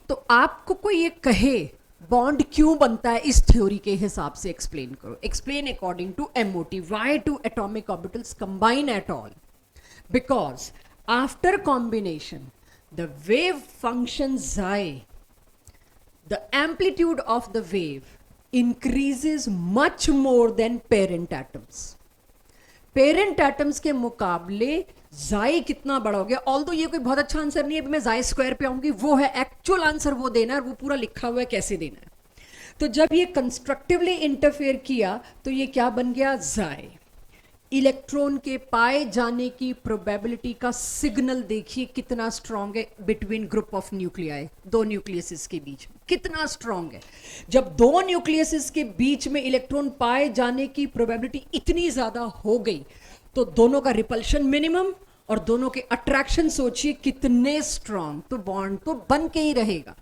तो आपको कोई ये कहे बॉन्ड क्यों बनता है इस थ्योरी के हिसाब से एक्सप्लेन करो। Explain according to MOT why two atomic orbitals combine at all, because after combination the wave function xi, the amplitude of the wave increases much more than parent atoms. Parent atoms के मुकाबले जाई कितना बड़ा हो गया। Although ये कोई बहुत अच्छा आंसर नहीं है, मैं जाई स्क्वायर पे आऊंगी, वो है एक्चुअल आंसर, वो देना है, वो पूरा लिखा हुआ है कैसे देना है। तो जब ये कंस्ट्रक्टिवली इंटरफेयर किया तो ये क्या बन गया, जाई। इलेक्ट्रॉन के पाए जाने की प्रोबेबिलिटी का सिग्नल देखिए कितना स्ट्रांग है बिटवीन ग्रुप ऑफ न्यूक्लियाई, दो न्यूक्लियसिस के बीच में कितना स्ट्रांग है। जब दो न्यूक्लियसिस के बीच में इलेक्ट्रॉन पाए जाने की प्रोबेबिलिटी इतनी ज्यादा हो गई तो दोनों का रिपल्शन मिनिमम और दोनों के अट्रैक्शन सोचिए कितने स्ट्रांग, तो बॉन्ड तो बन के ही रहेगा।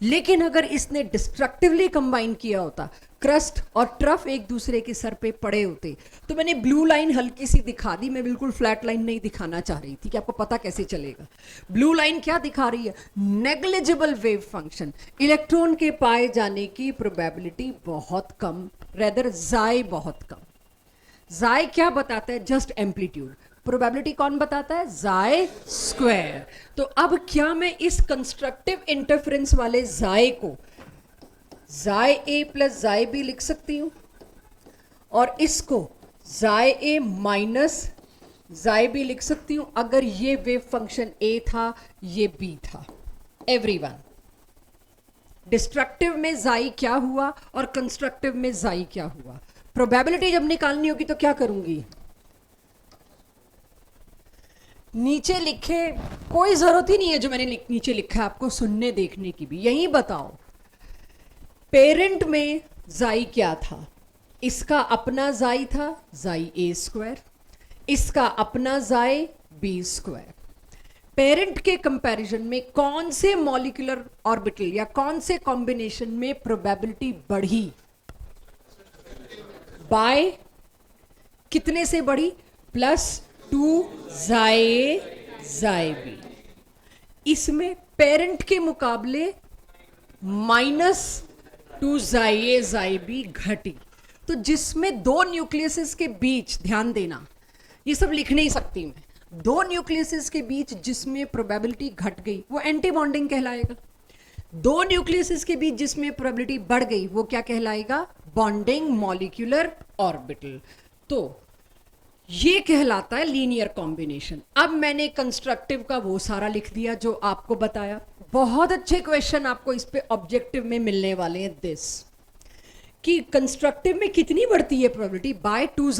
लेकिन अगर इसने डिस्ट्रक्टिवली कंबाइन किया होता, क्रस्ट और ट्रफ एक दूसरे के सर पे पड़े होते, तो मैंने ब्लू लाइन हल्की सी दिखा दी, मैं बिल्कुल फ्लैट लाइन नहीं दिखाना चाह रही थी कि आपको पता कैसे चलेगा। ब्लू लाइन क्या दिखा रही है, नेग्लिजिबल वेव फंक्शन, इलेक्ट्रॉन के पाए जाने की प्रोबेबिलिटी बहुत कम, रेदर जाई बहुत कम। जाई क्या बताता है, जस्ट एम्पलीट्यूड। प्रोबेबिलिटी कौन बताता है, जाई स्क्वायर। तो अब क्या मैं इस कंस्ट्रक्टिव इंटरफेरेंस वाले जाई को जाई ए प्लस जाई बी लिख सकती हूं, और इसको जाई ए माइनस जाई बी लिख सकती हूं अगर ये वेव फंक्शन ए था, ये बी था। एवरीवन, डिस्ट्रक्टिव में जाई क्या हुआ और कंस्ट्रक्टिव में जाई क्या हुआ। प्रोबेबिलिटी जब निकालनी होगी तो क्या करूंगी, नीचे लिखे कोई जरूरत ही नहीं है जो मैंने नीचे लिखा है आपको सुनने देखने की भी। यही बताओ पेरेंट में जाई क्या था, इसका अपना जाई था जाई ए स्क्वायर, इसका अपना जाई बी स्क्वायर। पेरेंट के कंपैरिजन में कौन से मॉलिक्यूलर ऑर्बिटल या कौन से कॉम्बिनेशन में प्रोबेबिलिटी बढ़ी, बाय कितने से बढ़ी, +2 जाए जाए बी। इसमें पेरेंट के मुकाबले -2 जाए जाए बी घटी। तो जिसमें दो न्यूक्लियसिस के बीच, ध्यान देना ये सब लिख नहीं सकती मैं, दो न्यूक्लियसिस के बीच जिसमें प्रोबेबिलिटी घट गई वो एंटी बॉन्डिंग कहलाएगा। दो न्यूक्लियसिस के बीच जिसमें प्रोबेबिलिटी बढ़ गई वो क्या कहलाएगा, बॉन्डिंग मॉलिक्यूलर ऑर्बिटल। तो ये कहलाता है लीनियर कॉम्बिनेशन। अब मैंने कंस्ट्रक्टिव का वो सारा लिख दिया जो आपको बताया। बहुत अच्छे क्वेश्चन आपको इस पे ऑब्जेक्टिव में मिलने वाले हैं, दिस कि कंस्ट्रक्टिव में कितनी बढ़ती है प्रोबेबिलिटी, बाय 2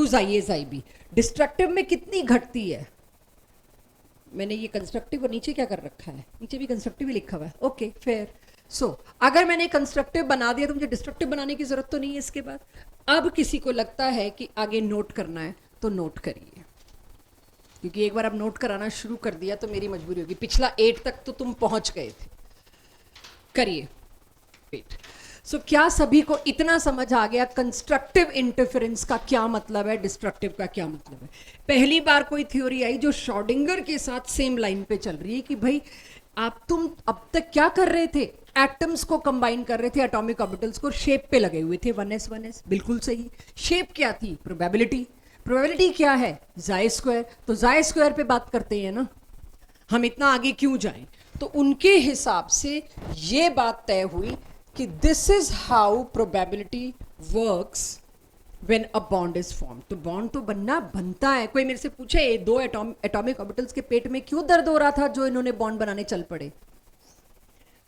जाइए जाई बी। डिस्ट्रक्टिव में कितनी घटती है, मैंने ये कंस्ट्रक्टिव और नीचे क्या कर रखा है, नीचे भी कंस्ट्रक्टिव ही लिखा हुआ है। Okay fair. सो अगर मैंने कंस्ट्रक्टिव बना दिया तो मुझे डिस्ट्रक्टिव बनाने की जरूरत तो नहीं है इसके बाद। अब किसी को लगता है कि आगे नोट करना है तो नोट करिए, क्योंकि एक बार अब नोट कराना शुरू कर दिया तो मेरी मजबूरी होगी। पिछला 8 तक तो तुम पहुंच गए थे, करिए वेट। सो क्या सभी को इतना समझ आ गया कंस्ट्रक्टिव इंटरफेरेंस का क्या मतलब है, डिस्ट्रक्टिव का क्या मतलब है। पहली बार कोई थ्योरी आई जो श्रोडिंगर के साथ सेम लाइन पे चल रही है कि भाई तुम अब तक क्या कर रहे थे, एटम्स को कंबाइन कर रहे थे, एटॉमिक ऑर्बिटल्स को, शेप पे लगे हुए थे 1s 1s, बिल्कुल सही। शेप क्या थी, प्रोबेबिलिटी। प्रोबेबिलिटी क्या है, जाई स्क्वायर। तो जाई स्क्वायर पे बात करते हैं ना, हम इतना आगे क्यों जाएं। तो उनके हिसाब से ये बात तय हुई कि this is how probability works when a bond is form. तो बॉन्ड तो बनता है। कोई मेरे से पूछे ये दो एटॉमिक ऑर्बिटल्स के पेट में क्यों दर्द हो रहा था जो इन्होंने बॉन्ड बनाने चल पड़े,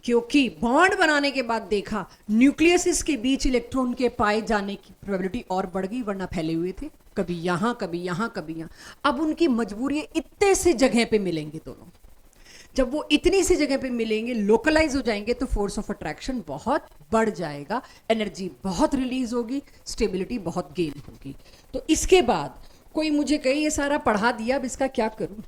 क्योंकि बॉन्ड बनाने के बाद देखा न्यूक्लियसिस के बीच इलेक्ट्रॉन के पाए जाने की प्रोबेबिलिटी और बढ़ गई, वरना फैले हुए थे, कभी यहां कभी यहां कभी यहां। अब उनकी मजबूरी है इतने से जगह पे मिलेंगे दोनों, जब वो इतनी सी जगह पे मिलेंगे, लोकलाइज हो जाएंगे, तो फोर्स ऑफ अट्रैक्शन बहुत बढ़ जाएगा, एनर्जी बहुत रिलीज होगी, स्टेबिलिटी बहुत गेन होगी। तो इसके बाद कोई मुझे कहे ये सारा पढ़ा दिया, अब इसका क्या करूं।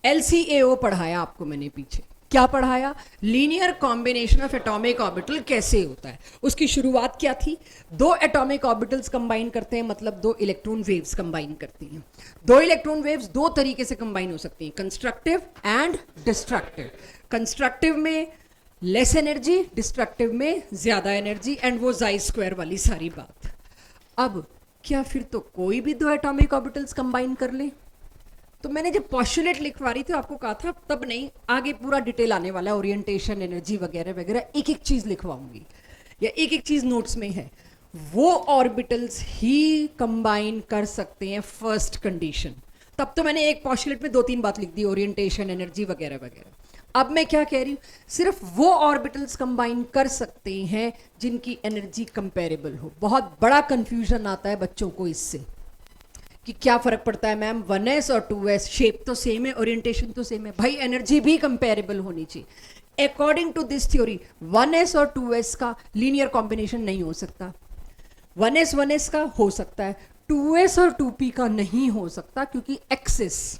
LCAO पढ़ाया आपको मैंने पीछे, क्या पढ़ाया? Linear combination of atomic orbital कैसे होता है। उसकी शुरुआत क्या थी? दो एटॉमिक ऑर्बिटल्स कंबाइन करते हैं, मतलब दो इलेक्ट्रॉन वेव्स कंबाइन करती हैं। दो इलेक्ट्रॉन वेव्स दो तरीके से कंबाइन हो सकती हैं, कंस्ट्रक्टिव एंड डिस्ट्रक्टिव। कंस्ट्रक्टिव में लेस एनर्जी, डिस्ट्रक्टिव में ज्यादा एनर्जी, एंड वो जाई स्क्वायर वाली सारी बात। अब क्या फिर तो कोई भी दो एटॉमिक ऑर्बिटल्स कंबाइन कर ले? तो मैंने जब पॉस्टुलेट लिखवा रही थी आपको कहा था तब नहीं, आगे पूरा डिटेल आने वाला है, ओरिएंटेशन, एनर्जी वगैरह वगैरह, एक एक चीज लिखवाऊंगी या एक एक चीज नोट्स में है। वो ऑर्बिटल्स ही कंबाइन कर सकते हैं फर्स्ट कंडीशन। तब तो मैंने एक पॉस्टुलेट में 2-3 बात लिख दी, ओरिएंटेशन, एनर्जी वगैरह वगैरह। अब मैं क्या कह रही हूँ, सिर्फ वो ऑर्बिटल्स कंबाइन कर सकते हैं जिनकी एनर्जी कंपेरेबल हो। बहुत बड़ा कंफ्यूजन आता है बच्चों को इससे कि क्या फर्क पड़ता है मैम, 1s और 2s, शेप तो सेम है, ओरिएंटेशन तो सेम है। भाई एनर्जी भी कंपेरेबल होनी चाहिए। According to this theory 1s और 2s का लीनियर कॉम्बिनेशन नहीं हो सकता। 1s का हो सकता है, 2s और 2p का नहीं हो सकता क्योंकि एक्सिस,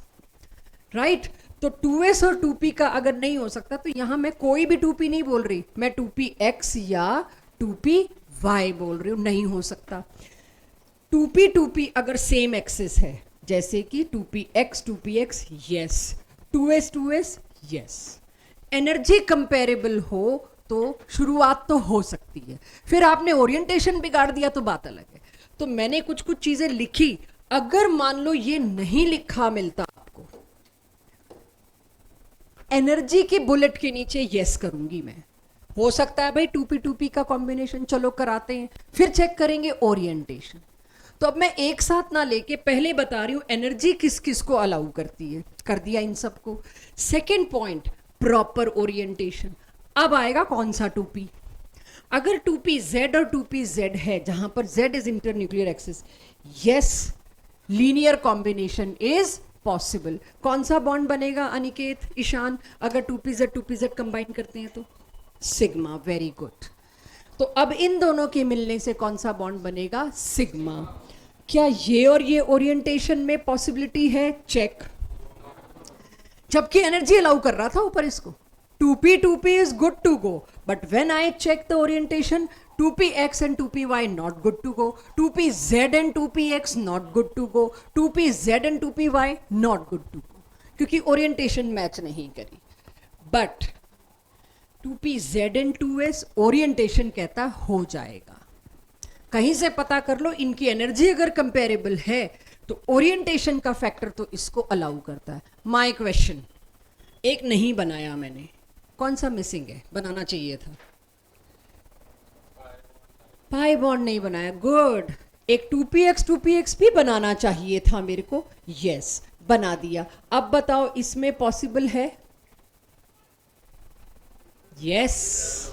राइट। तो 2s और 2p का अगर नहीं हो सकता तो यहां मैं कोई भी 2p नहीं बोल रही, मैं 2px या 2py बोल रही हूं, नहीं हो सकता। 2p अगर सेम एक्सिस है, जैसे कि 2px yes, 2s yes, energy comparable हो तो शुरुआत तो हो सकती है। फिर आपने ओरिएंटेशन बिगाड़ दिया तो बात अलग है। तो मैंने कुछ कुछ चीजें लिखी, अगर मान लो ये नहीं लिखा मिलता आपको, एनर्जी की बुलेट के नीचे यस करूंगी मैं। हो सकता है भाई 2p का कॉम्बिनेशन, चलो कराते हैं, फिर चेक करेंगे ओरिएंटेशन। तो अब मैं एक साथ ना लेके पहले बता रही हूं एनर्जी किस किस को अलाउ करती है, कर दिया इन सबको। Second point, proper orientation. अब आएगा कौन सा 2p? अगर 2pz और 2pz है, जहां पर z is internuclear axis, yes, linear combination is possible. कौन सा बॉन्ड बनेगा अनिकेत, ईशान, अगर 2pz कंबाइन करते हैं तो? Sigma, very good. तो अब इन दोनों के मिलने से कौन सा बॉन्ड बनेगा? सिग्मा। क्या ये और ये ओरिएंटेशन में पॉसिबिलिटी है? चेक। जबकि एनर्जी अलाउ कर रहा था ऊपर इसको, 2p is good to go, but when I check the orientation, 2px and 2py not good to go, 2pz and 2px not good to go, 2pz and 2py not good to go, क्योंकि orientation match नहीं करी। But 2pz and 2s orientation कहता हो जाएगा। कहीं से पता कर लो, इनकी एनर्जी अगर कंपेरेबल है तो ओरिएंटेशन का फैक्टर तो इसको अलाउ करता है। माय क्वेश्चन, एक नहीं बनाया मैंने, कौन सा मिसिंग है? बनाना चाहिए था। पाई बॉन्ड नहीं बनाया, गुड। एक 2px भी बनाना चाहिए था मेरे को, यस, बना दिया। अब बताओ इसमें पॉसिबल है? यस,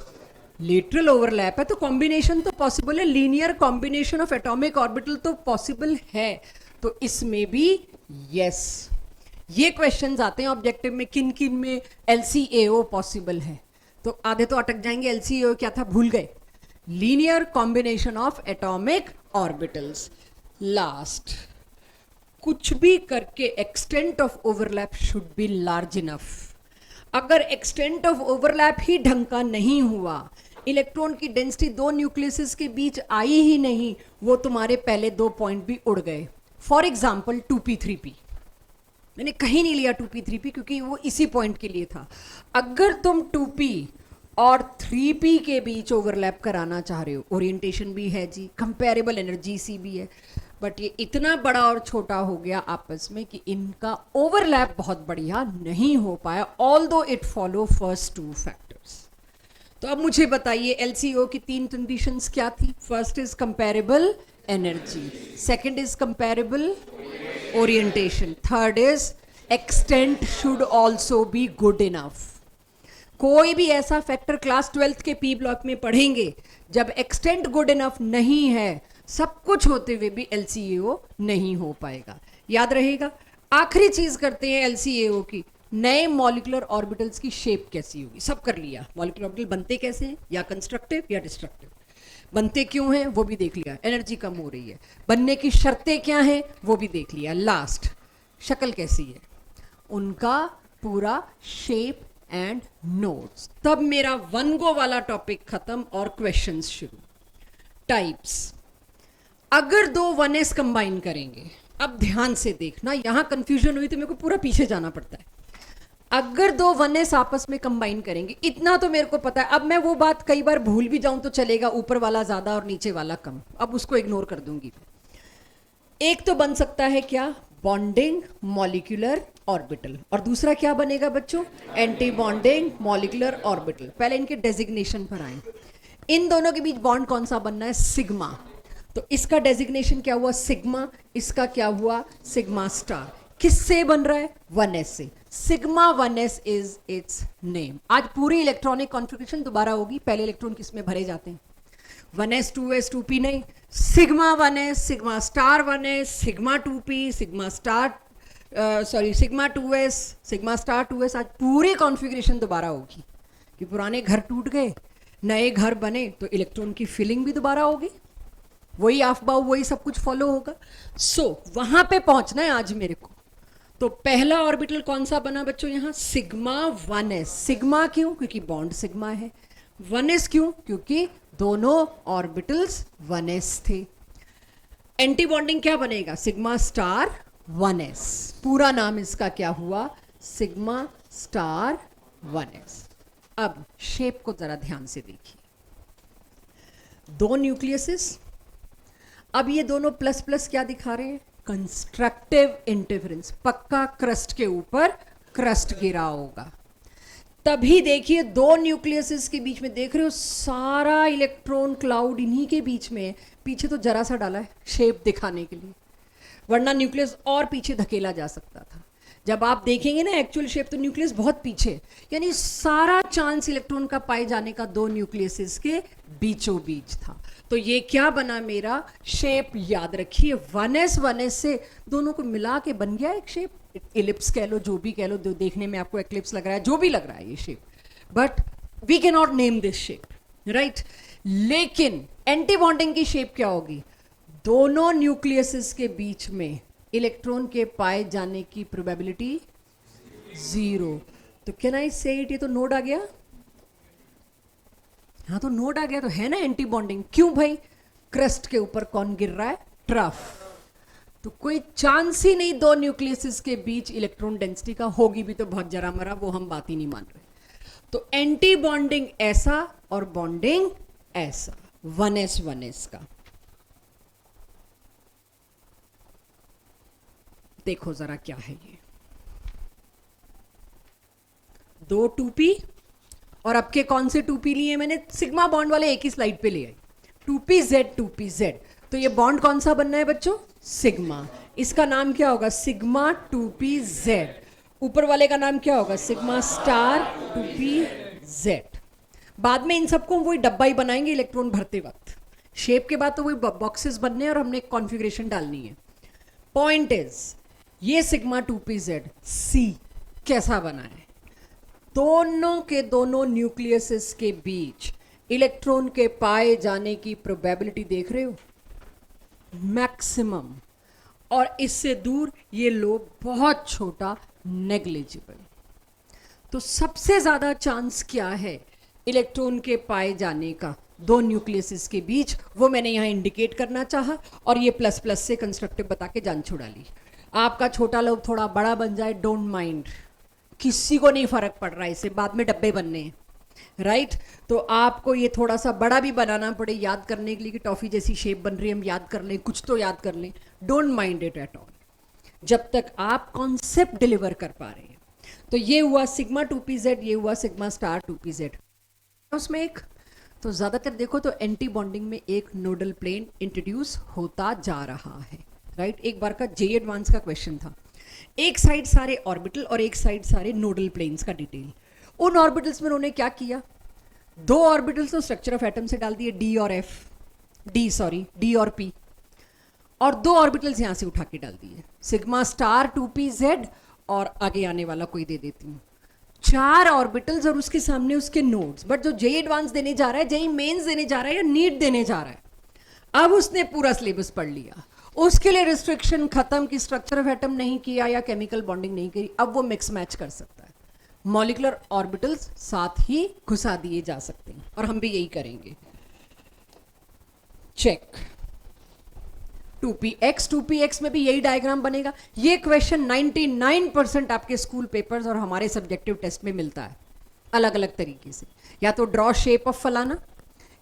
लेटरल ओवरलैप है तो कॉम्बिनेशन तो पॉसिबल है, linear combination of atomic orbital तो पॉसिबल है, तो इसमें भी यस। ये क्वेश्चंस आते हैं ऑब्जेक्टिव में, किन किन में LCAO पॉसिबल है, तो आधे तो अटक जाएंगे। LCAO क्या था, भूल गए? Linear combination of atomic orbitals. Last, कुछ भी करके extent of overlap should be large enough. अगर एक्सटेंट ऑफ ओवरलैप ही ढंग का नहीं हुआ, इलेक्ट्रॉन की डेंसिटी दो न्यूक्लियसेस के बीच आई ही नहीं, वो तुम्हारे पहले दो पॉइंट भी उड़ गए। फॉर एग्जाम्पल 2p3p, मैंने कहीं नहीं लिया 2p3p क्योंकि वो इसी पॉइंट के लिए था। अगर तुम 2p और 3p के बीच ओवरलैप कराना चाह रहे हो, ओरिएंटेशन भी है जी, कंपेरेबल एनर्जी सी भी है, बट ये इतना बड़ा और छोटा हो गया आपस में कि इनका ओवरलैप बहुत बढ़िया नहीं हो पाया, although it follow first two factors. तो अब मुझे बताइए LCO की 3 कंडीशंस क्या थी? First is comparable energy, second is comparable orientation, third is extent should also be good enough. कोई भी ऐसा फैक्टर क्लास 12th के P ब्लॉक में पढ़ेंगे, जब एक्सटेंट गुड इनफ नहीं है, सब कुछ होते हुए भी LCAO नहीं हो पाएगा, याद रहेगा। आखिरी चीज करते हैं LCAO की, नए मॉलिक्यूलर ऑर्बिटल्स की शेप कैसी होगी। सब कर लिया, मॉलिक्यूलर ऑर्बिटल बनते कैसे हैं, या कंस्ट्रक्टिव या डिस्ट्रक्टिव, बनते क्यों हैं वो भी देख लिया, एनर्जी कम हो रही है, बनने की शर्तें क्या हैं वो भी देख लिया। लास्ट, शक्ल कैसी है, उनका पूरा शेप एंड नोड्स। तब मेरा वन गो वाला टॉपिक खत्म और क्वेश्चंस शुरू। टाइप्स, अगर दो 1s कंबाइन करेंगे, अब ध्यान से देखना, यहां कंफ्यूजन हुई तो मेरे को पूरा पीछे जाना पड़ता है। अगर दो 1s आपस में कंबाइन करेंगे, इतना तो मेरे को पता है। अब मैं वो बात कई बार भूल भी जाऊं तो चलेगा, ऊपर वाला ज्यादा और नीचे वाला कम, अब उसको इग्नोर कर दूंगी। एक तो बन सकता है क्या, बॉन्डिंग मॉलिक्यूलर ऑर्बिटल, और दूसरा क्या बनेगा बच्चों, एंटी बॉन्डिंग मॉलिक्यूलर ऑर्बिटल। पहले इनके डेजिग्नेशन पर आए। इन दोनों के बीच बॉन्ड कौन सा बनना है, सिग्मा। तो इसका डेजिग्नेशन क्या हुआ, सिग्मा। इसका क्या हुआ, सिग्मा स्टार। किससे बन रहा है, 1s से। Sigma 1s is it's name. आज पूरी इलेक्ट्रॉनिक कॉन्फ़िगरेशन दोबारा होगी। पहले इलेक्ट्रॉन किस में भरे जाते हैं, 1s 2s 2p नहीं, sigma 1s, sigma star 1s, sigma 2p, sigma star sigma 2s, sigma star 2s। आज पूरी कॉन्फ़िगरेशन दोबारा होगी कि पुराने घर टूट गए, नए घर बने, तो इलेक्ट्रॉन की फिलिंग भी दोबारा होगी, वही आफबाव, वही सब कुछ फॉलो होगा। सो वहां पे पहुंचना है आज मेरे को। तो पहला ऑर्बिटल कौन सा बना बच्चों, यहां सिग्मा 1s। सिग्मा क्यों, क्योंकि बॉन्ड सिग्मा है। 1s क्यों, क्योंकि दोनों ऑर्बिटल्स 1s थे। एंटी बॉन्डिंग क्या बनेगा, सिग्मा स्टार 1s। पूरा नाम इसका क्या हुआ, सिग्मा स्टार 1s। अब शेप को जरा ध्यान से देखिए, दो न्यूक्लियसेस। अब ये दोनों प्लस प्लस क्या दिखा रहे हैं, कंस्ट्रक्टिव इंटरफेरेंस। पक्का क्रस्ट के ऊपर क्रस्ट गिरा होगा। तभी देखिए दो न्यूक्लियसेस के बीच में देख रहे हो, सारा इलेक्ट्रॉन क्लाउड इन्हीं के बीच में है। पीछे तो जरा सा डाला है शेप दिखाने के लिए, वरना न्यूक्लियस और पीछे धकेला जा सकता था। जब आप देखेंगे ना एक्चुअल शेप, तो न्यूक्लियस बहुत पीछे, यानी सारा चांस इलेक्ट्रॉन का पाए जाने का दो न्यूक्लियसेस के बीचों बीच था। तो ये क्या बना मेरा शेप, याद रखिए 1s 1s से दोनों को मिला के बन गया एक शेप। इलिप्स कह लो, जो भी कह लो, देखने में आपको एक्लिप्स लग रहा है, जो भी लग रहा है ये shape, but we can not name this shape, right. लेकिन एंटी बॉन्डिंग की शेप क्या होगी, दोनों न्यूक्लियसेस के बीच में इलेक्ट्रॉन के पाए जाने की प्रोबेबिलिटी 0। तो कैन आई से इट, ये तो नोड आ गया, हाँ तो नोड आ गया, तो है ना एंटी बॉन्डिंग। क्यों भाई, क्रस्ट के ऊपर कौन गिर रहा है, ट्रफ। तो कोई चांस ही नहीं दो न्यूक्लियसेस के बीच इलेक्ट्रॉन डेंसिटी का, होगी भी तो बहुत जरा मरा, वो हम बात ही नहीं मान रहे। तो एंटी बॉन्डिंग ऐसा और बॉन्डिंग ऐसा, 1s 1s का। देखो जरा क्या है ये, दो 2p, और अब के कौन से 2p लिए मैंने, सिग्मा बॉन्ड वाले एक ही स्लाइड पे ले आई, 2pz 2pz। तो ये बॉन्ड कौन सा बनना है बच्चों, सिग्मा। इसका नाम क्या होगा, सिग्मा 2pz। ऊपर वाले का नाम क्या होगा, सिग्मा स्टार 2pz। बाद में इन सबको वही डब्बा ही बनाएंगे इलेक्ट्रॉन भरते वक्त। शेप के बाद तो वही बॉक्सेस बनने और हमने कॉन्फ़िगरेशन डालनी है। पॉइंट इज, ये सिग्मा 2pz C कैसा बना है, दोनों के दोनों न्यूक्लियसेस के बीच इलेक्ट्रॉन के पाए जाने की प्रोबेबिलिटी देख रहे हो, मैक्सिमम। और इससे दूर ये लोग बहुत छोटा, नेग्लिजिबल। तो सबसे ज्यादा चांस क्या है इलेक्ट्रॉन के पाए जाने का दो न्यूक्लियसेस के बीच, वो मैंने यहां इंडिकेट करना चाहा, और ये प्लस प्लस से कंस्ट्रक्टिव बता के जान छुड़ा ली। आपका छोटा लोग थोड़ा बड़ा बन जाए, डोंट माइंड, किसी को नहीं फर्क पड़ रहा है, इससे बाद में डब्बे बनने हैं, राइट। तो आपको ये थोड़ा सा बड़ा भी बनाना पड़े याद करने के लिए कि टॉफी जैसी शेप बन रही है, हम याद कर लें, कुछ तो याद कर लें, don't mind it at all, जब तक आप कॉन्सेप्ट डिलीवर कर पा रहे हैं। तो ये हुआ सिग्मा 2pz, ये हुआ सिग्मा स्टार 2pz। उसमें एक तो ज्यादातर देखो तो एंटी बॉन्डिंग में एक नोडल प्लेन इंट्रोड्यूस होता जा रहा है, राइट। एक बार का जे एडवांस का क्वेश्चन था, एक साइड सारे ऑर्बिटल और एक साइड सारे नोडल प्लेन्स का डिटेल। उन ऑर्बिटल्स में उन्होंने क्या किया, दो ऑर्बिटल्स तो स्ट्रक्चर ऑफ एटम से डाल दिए, डी और p, और दो ऑर्बिटल्स यहां से उठा के डाल दिए, सिग्मा स्टार 2pz, और आगे आने वाला कोई दे देती हूं, 4 ऑर्बिटल्स और उसके सामने उसके नोड्स। बट जो जेई एडवांस देने जा रहा है, जेई मेंस देने जा रहा है या नीट देने जा रहा है, अब उसने पूरा सिलेबस पढ़ लिया, उसके लिए रिस्ट्रिक्शन खत्म कि स्ट्रक्चर ऑफ एटम नहीं किया या केमिकल बॉन्डिंग नहीं करी, अब वो मिक्स मैच कर सकता है। मॉलिक्यूलर ऑर्बिटल्स साथ ही घुसा दिए जा सकते हैं, और हम भी यही करेंगे। चेक 2px, 2px में भी यही डायग्राम बनेगा। ये क्वेश्चन 99% आपके स्कूल पेपर्स और हमारे सब्जेक्टिव टेस्ट में मिलता है अलग अलग तरीके से। या तो ड्रॉ शेप ऑफ फलाना,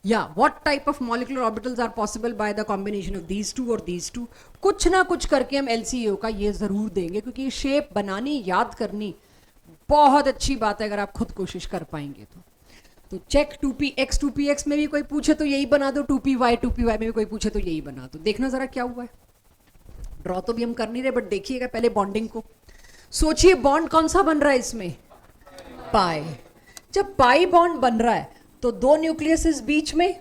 या what type of molecular orbitals are possible by the combination of these two और दीज टू। कुछ ना कुछ करके हम एलसीओ का ये जरूर देंगे, क्योंकि ये शेप बनानी, याद करनी बहुत अच्छी बात है अगर आप खुद कोशिश कर पाएंगे तो चेक 2px, 2px में भी कोई पूछे तो यही बना दो, 2py, 2py में भी कोई पूछे तो यही बना दो। देखना जरा क्या हुआ है। ड्रॉ तो भी हम कर नहीं रहे, बट देखिएगा पहले बॉन्डिंग को। सोचिए बॉन्ड कौन सा बन रहा है इसमें, पाई। जब पाई बॉन्ड बन रहा है तो दो न्यूक्लियस इस बीच में,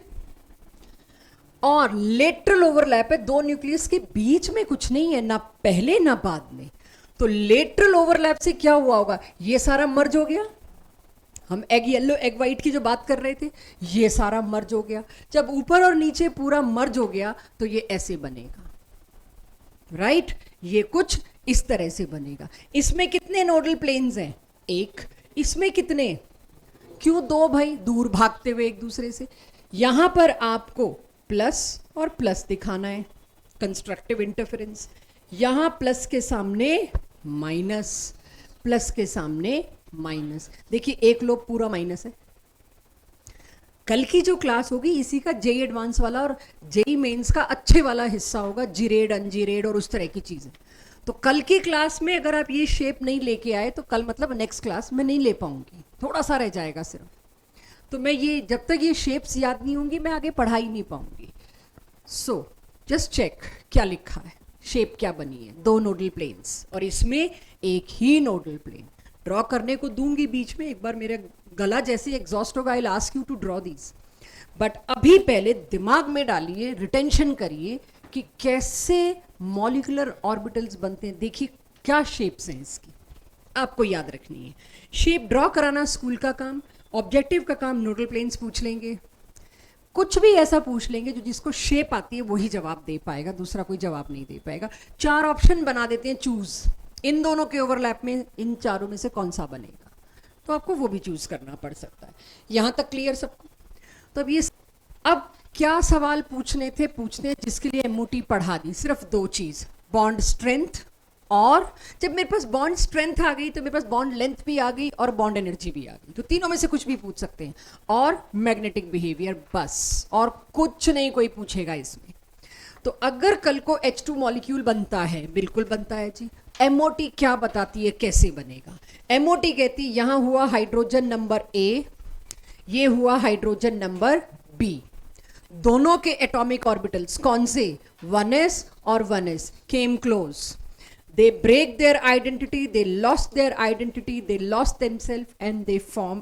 और लेटरल ओवरलैप है, दो न्यूक्लियस के बीच में कुछ नहीं है, ना पहले ना बाद में। तो लेटरल ओवरलैप से क्या हुआ होगा, ये सारा मर्ज हो गया। हम एग येलो एग वाइट की जो बात कर रहे थे, ये सारा मर्ज हो गया। जब ऊपर और नीचे पूरा मर्ज हो गया तो ये ऐसे बनेगा, राइट। ये कुछ इस तरह से बनेगा। इसमें कितने नोडल प्लेन्स हैं, एक। इसमें कितने, क्यों दो भाई, दूर भागते हुए एक दूसरे से। यहां पर आपको प्लस और प्लस दिखाना है, कंस्ट्रक्टिव इंटरफेरेंस। यहां प्लस के सामने माइनस, प्लस के सामने माइनस। देखिए एक लोब पूरा माइनस है। कल की जो क्लास होगी इसी का जेई एडवांस वाला और जेई मेंस का अच्छे वाला हिस्सा होगा, जीरेड अनजीरेड और उस तरह की चीजें। तो कल की क्लास में अगर आप ये शेप नहीं लेके आए तो कल मतलब नेक्स्ट क्लास में नहीं ले पाऊंगी, थोड़ा सा रह जाएगा सिर्फ। तो मैं ये जब तक ये शेप्स याद नहीं होंगी मैं आगे पढ़ा ही नहीं पाऊंगी। सो जस्ट चेक क्या लिखा है, शेप क्या बनी है, दो नोडल प्लेन्स और इसमें एक ही नोडल प्लेन। ड्रॉ करने को दूंगी बीच में, एक बार मेरा गला जैसे एग्जॉस्ट होगा I will ask you to draw these, but अभी पहले दिमाग में डालिए, रिटेंशन करिए कि कैसे मॉलिक्यूलर ऑर्बिटल्स बनते हैं। देखिए क्या शेप्स हैं इसकी, आपको याद रखनी है। शेप ड्रॉ कराना स्कूल का काम, ऑब्जेक्टिव का काम नोडल प्लेन्स पूछ लेंगे, कुछ भी ऐसा पूछ लेंगे जो जिसको शेप आती है वही जवाब दे पाएगा, दूसरा कोई जवाब नहीं दे पाएगा। चार ऑप्शन बना देते हैं, चूज इन दोनों के ओवरलैप में इन चारों में से कौन सा बनेगा, तो आपको वो भी चूज करना पड़ सकता है। यहां तक क्लियर सबको। तो अब क्या सवाल पूछने थे, पूछते हैं जिसके लिए एमओटी पढ़ा दी। सिर्फ दो चीज, बॉन्ड स्ट्रेंथ, और जब मेरे पास बॉन्ड स्ट्रेंथ आ गई तो मेरे पास बॉन्ड लेंथ भी आ गई और बॉन्ड एनर्जी भी आ गई। तो तीनों में से कुछ भी पूछ सकते हैं, और मैग्नेटिक बिहेवियर, बस और कुछ नहीं कोई पूछेगा इसमें। तो अगर कल को H2 मॉलिक्यूल बनता है, बिल्कुल बनता है जी, एमओटी क्या बताती है कैसे बनेगा। एमओटी कहती है यहां हुआ हाइड्रोजन नंबर ए, ये हुआ हाइड्रोजन नंबर बी, दोनों के एटॉमिक ऑर्बिटल्स कौन से, 1s और 1s came close. They break their identity, they lost their identity, they lost themselves, and they form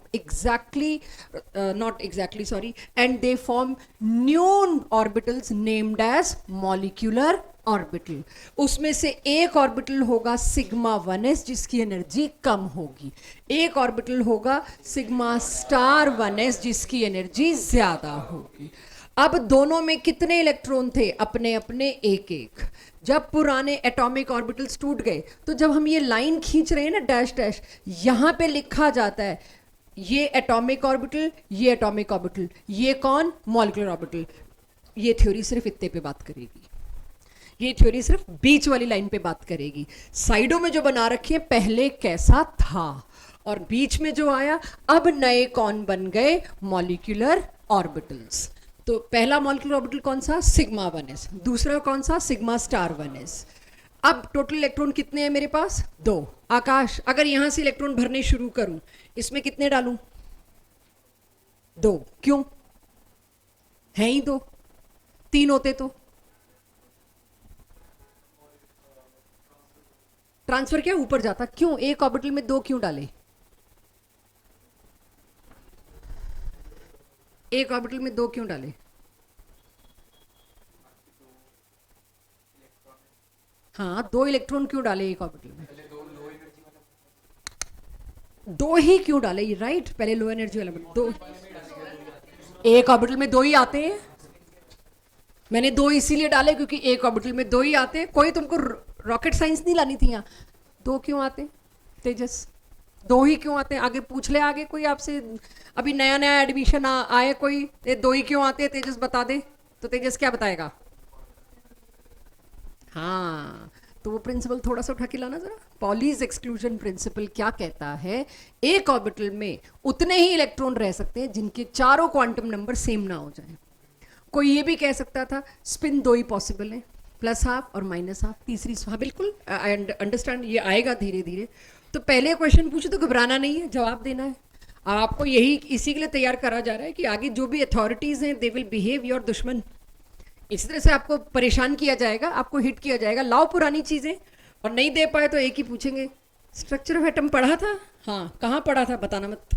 and they form new orbitals named as molecular orbital. उसमें से एक orbital होगा sigma 1s जिसकी energy कम होगी, एक orbital होगा sigma star 1s जिसकी energy ज्यादा होगी। अब दोनों में कितने इलेक्ट्रॉन थे, अपने अपने एक एक। जब पुराने एटॉमिक ऑर्बिटल्स टूट गए तो जब हम ये लाइन खींच रहे हैं ना, डैश डैश, यहां पे लिखा जाता है ये एटॉमिक ऑर्बिटल, ये एटॉमिक ऑर्बिटल, ये कौन, मॉलिक्यूलर ऑर्बिटल। ये थ्योरी सिर्फ इतने पे बात करेगी, ये थ्योरी सिर्फ बीच वाली लाइन पे बात करेगी। साइडों में जो बना रखे हैं पहले कैसा था, और बीच में जो आया अब नए कौन बन गए, मॉलिक्यूलर ऑर्बिटल्स। तो पहला मॉलिक्यूलर ऑर्बिटल कौन सा, सिग्मा 1s, दूसरा कौन सा, सिग्मा स्टार 1s। अब टोटल इलेक्ट्रॉन कितने हैं मेरे पास, 2। आकाश अगर यहां से इलेक्ट्रॉन भरने शुरू करूं, इसमें कितने डालूं, 2, क्यों, है ही 2, 3 होते तो ट्रांसफर क्या ऊपर जाता, क्यों एक ऑर्बिटल में 2 क्यों डाले, एक ऑर्बिटल में 2 क्यों डाले, हाँ 2 इलेक्ट्रॉन क्यों डाले एक ऑर्बिटल में, 2 ही क्यों डाले, राइट, पहले लो एनर्जी वाला 2, एक ऑर्बिटल में 2 ही आते हैं। मैंने 2 इसीलिए डाले क्योंकि एक ऑर्बिटल में 2 ही आते हैं। कोई तुमको रॉकेट साइंस नहीं लानी थी यहाँ, 2 क्यों आते तेजस, दो ही क्यों आते हैं? आगे पूछ ले, आगे कोई आपसे अभी नया नया एडमिशन आए कोई, ये दो ही क्यों आते हैं? तेजस बता दे। तो तेजस क्या बताएगा? हाँ, तो वो प्रिंसिपल थोड़ा सा उठा के लाना जरा। पॉलीज एक्सक्लूजन प्रिंसिपल क्या कहता है? एक ऑर्बिटल में उतने ही इलेक्ट्रॉन रह सकते हैं जिनके चारों क्वांटम नंबर सेम ना हो जाए। कोई ये भी कह सकता था स्पिन दो ही पॉसिबल है, प्लस हाफ और माइनस हाफ। तीसरी, हाँ बिल्कुल, आई अंडरस्टैंड, ये आएगा धीरे धीरे। तो पहले क्वेश्चन पूछे तो घबराना नहीं है, जवाब देना है। आपको यही इसी के लिए तैयार करा जा रहा है कि आगे जो भी अथॉरिटीज हैं दे विल बिहेव योर दुश्मन। इस तरह से आपको परेशान किया जाएगा, आपको हिट किया जाएगा। लाओ पुरानी चीजें, और नहीं दे पाए तो एक ही पूछेंगे, स्ट्रक्चर ऑफ एटम पढ़ा था? हाँ, कहाँ पढ़ा था? बताना मत,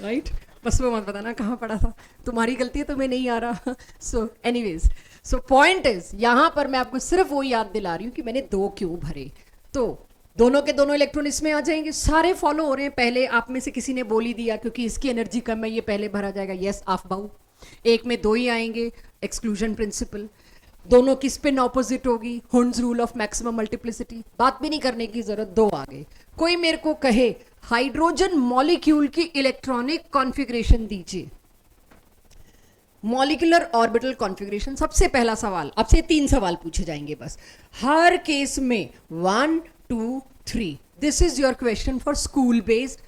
राइट? बस वो मत बताना कहाँ पढ़ा था, तुम्हारी गलती है, तुम्हें नहीं आ रहा। So anyways, so point is, यहाँ पर मैं आपको सिर्फ वो याद दिला रही हूँ कि मैंने दो क्यों भरे। तो दोनों के दोनों इलेक्ट्रॉन इसमें आ जाएंगे, सारे फॉलो हो रहे हैं। पहले आप में से किसी ने बोल ही दिया क्योंकि इसकी एनर्जी कम है, ये पहले भरा जाएगा। यस, आप बाऊ, एक में दो ही आएंगे, एक्सक्लूजन प्रिंसिपल। दोनों की स्पिन ऑपोजिट होगी, Hund's rule of maximum multiplicity, बात भी नहीं करने की जरूरत, दो आ गए। कोई मेरे को कहे हाइड्रोजन मॉलिक्यूल की इलेक्ट्रॉनिक कॉन्फ़िगरेशन दीजिए, मॉलिक्यूलर ऑर्बिटल कॉन्फ़िगरेशन। सबसे पहला सवाल, अब से 3 सवाल पूछे जाएंगे बस, हर केस में 1 2 3। This is your question for school based,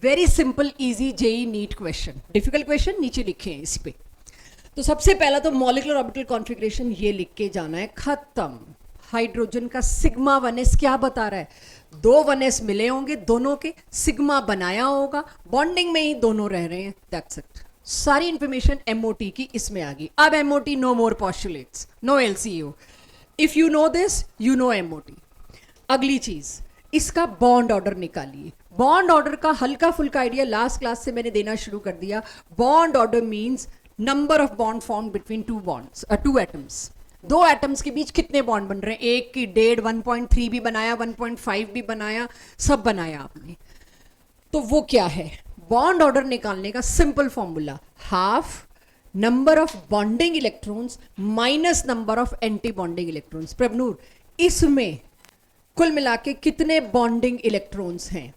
very simple easy JEE NEET question. Difficult question नीचे लिखे हैं इस पे। तो सबसे पहला तो मॉलिक्यूलर ऑर्बिटल कॉन्फ़िगरेशन ये लिख के जाना है, खत्म। हाइड्रोजन का सिग्मा 1s क्या बता रहा है? 2 1s मिले होंगे, दोनों के सिग्मा बनाया होगा, बॉन्डिंग में ही दोनों रह रहे हैं, दैट्स इट। सारी इंफॉर्मेशन एमओटी की इसमें आ गई। अब MOT, no more postulates, no LCO. If you know this, you know MOT. अगली चीज, इसका बॉन्ड ऑर्डर निकालिए। बॉन्ड ऑर्डर का हल्का फुल्का आइडिया लास्ट क्लास से मैंने देना शुरू कर दिया। Bond order means number of bond form between two atoms. दो एटम्स के बीच कितने बॉन्ड बन रहे हैं? एक की 1.5, 1.3 भी बनाया, 1.5 भी बनाया, सब बनाया आपने। तो वो क्या है? बॉन्ड ऑर्डर निकालने का simple formula, half number of bonding electrons minus number of anti bonding electrons. Prabhnoor, इसमें कुल मिला के कितने बॉन्डिंग इलेक्ट्रॉन्स हैं?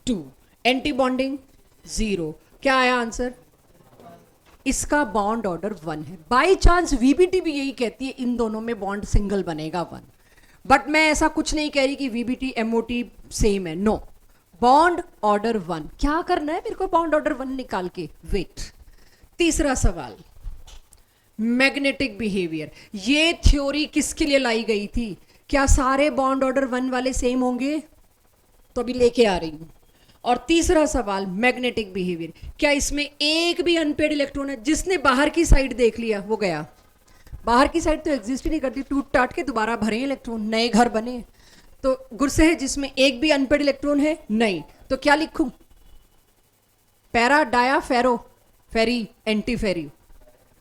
2, एंटी बॉन्डिंग 0। क्या आया आंसर? इसका बॉन्ड ऑर्डर 1 है। बाई चांस वीबीटी भी यही कहती है इन दोनों में बॉन्ड सिंगल बनेगा 1, बट मैं ऐसा कुछ नहीं कह रही कि वीबीटी एमओटी सेम है, नो। बॉन्ड ऑर्डर 1, क्या करना है मेरे को बॉन्ड ऑर्डर 1 निकाल के? वेट। तीसरा सवाल, मैग्नेटिक बिहेवियर। ये थ्योरी किसके लिए लाई गई थी? क्या सारे बॉन्ड ऑर्डर 1 वाले सेम होंगे? तो अभी लेके आ रही हूं। और तीसरा सवाल, मैग्नेटिक बिहेवियर, क्या इसमें एक भी अनपेड इलेक्ट्रॉन है? जिसने बाहर की साइड देख लिया वो गया। बाहर की साइड तो एग्जिस्ट ही नहीं करती, टूट टाट के दोबारा भरे इलेक्ट्रॉन, नए घर बने। तो गुस्से है जिसमें एक भी अनपेड इलेक्ट्रॉन है? नहीं। तो क्या लिखूं? पैरा, डाया, फेरो, फेरी, एंटी फेरी,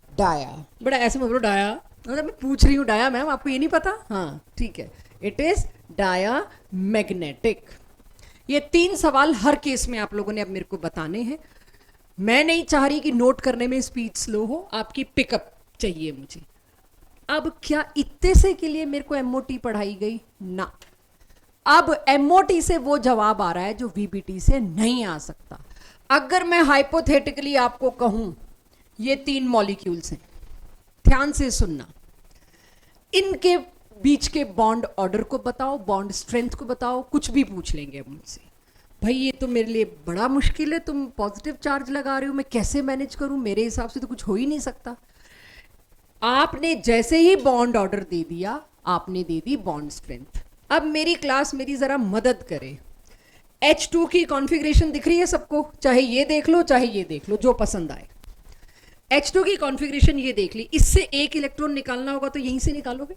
डाया। बड़ा ऐसे मत बोलो डाया, मतलब मैं पूछ रही हूँ डाया मैम, आपको ये नहीं पता? हाँ ठीक है, इट इज डाया मैग्नेटिक। ये 3 सवाल हर केस में आप लोगों ने अब मेरे को बताने हैं। मैं नहीं चाह रही कि नोट करने में स्पीड स्लो हो, आपकी पिकअप चाहिए मुझे। अब क्या इतने से के लिए मेरे को एमओटी पढ़ाई गई? ना, अब एमओटी से वो जवाब आ रहा है जो वीबीटी से नहीं आ सकता। अगर मैं हाइपोथेटिकली आपको कहूं ये 3 मॉलिक्यूल्स हैं, ध्यान से सुनना, इनके बीच के बॉन्ड ऑर्डर को बताओ, बॉन्ड स्ट्रेंथ को बताओ, कुछ भी पूछ लेंगे अब मुझसे। भाई ये तो मेरे लिए बड़ा मुश्किल है, तुम पॉजिटिव चार्ज लगा रहे हो, मैं कैसे मैनेज करूं? मेरे हिसाब से तो कुछ हो ही नहीं सकता। आपने जैसे ही बॉन्ड ऑर्डर दे दिया, आपने दे दी बॉन्ड स्ट्रेंथ। अब मेरी क्लास मेरी जरा मदद करे। H2 की कॉन्फ़िगरेशन दिख रही है सबको? चाहे ये देख लो चाहे ये देख लो, जो पसंद आए। H2 की कॉन्फ़िगरेशन ये देख ली, इससे एक इलेक्ट्रॉन निकालना होगा तो यहीं से निकालोगे।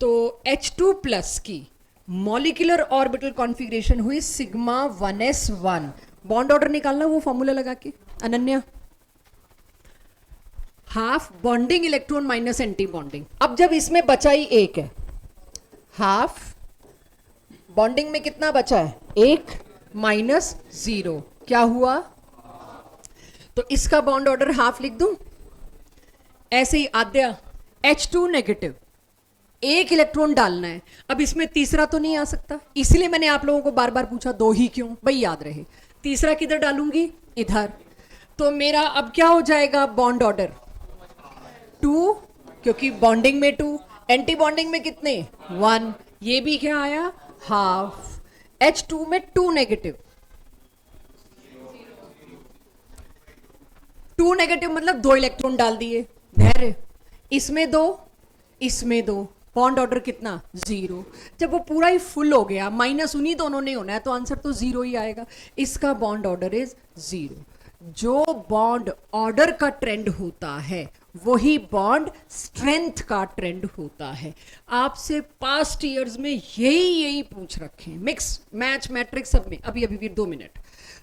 तो H2 प्लस की मॉलिक्यूलर ऑर्बिटल कॉन्फ़िगरेशन हुई सिग्मा 1s1। बॉन्ड ऑर्डर निकालना वो फॉर्मूला लगा के, Ananya. Half bonding electron minus anti bonding. अब जब इसमें बचा ही एक है, हाफ बॉन्डिंग में कितना बचा है? 1 माइनस 0, क्या हुआ? तो इसका बॉन्ड ऑर्डर हाफ लिख दूं? ऐसे ही आद्या, H2 नेगेटिव, एक इलेक्ट्रॉन डालना है, अब इसमें तीसरा तो नहीं आ सकता, इसलिए मैंने आप लोगों को बार बार पूछा दो ही क्यों, भाई याद रहे। तीसरा किधर डालूंगी, इधर। तो मेरा अब क्या हो जाएगा, बॉन्ड ऑर्डर 2, क्योंकि बॉन्डिंग में 2, एंटी बॉन्डिंग में कितने 1, ये भी क्या आया हाफ। H2 में 2 नेगेटिव, 2 नेगेटिव मतलब 2 इलेक्ट्रॉन डाल दिए, धैर्य, इसमें 2, इसमें 2, बॉन्ड ऑर्डर कितना 0। जब वो पूरा ही फुल हो गया, माइनस उन्हीं दोनों ने होना है, तो आंसर तो 0 ही आएगा। इसका बॉन्ड ऑर्डर इज 0। जो बॉन्ड ऑर्डर का ट्रेंड होता है वही बॉन्ड स्ट्रेंथ का ट्रेंड होता है। आपसे पास्ट ईयर्स में यही पूछ रखे, मिक्स मैच मैट्रिक्स सब में। अभी 2 मिनट,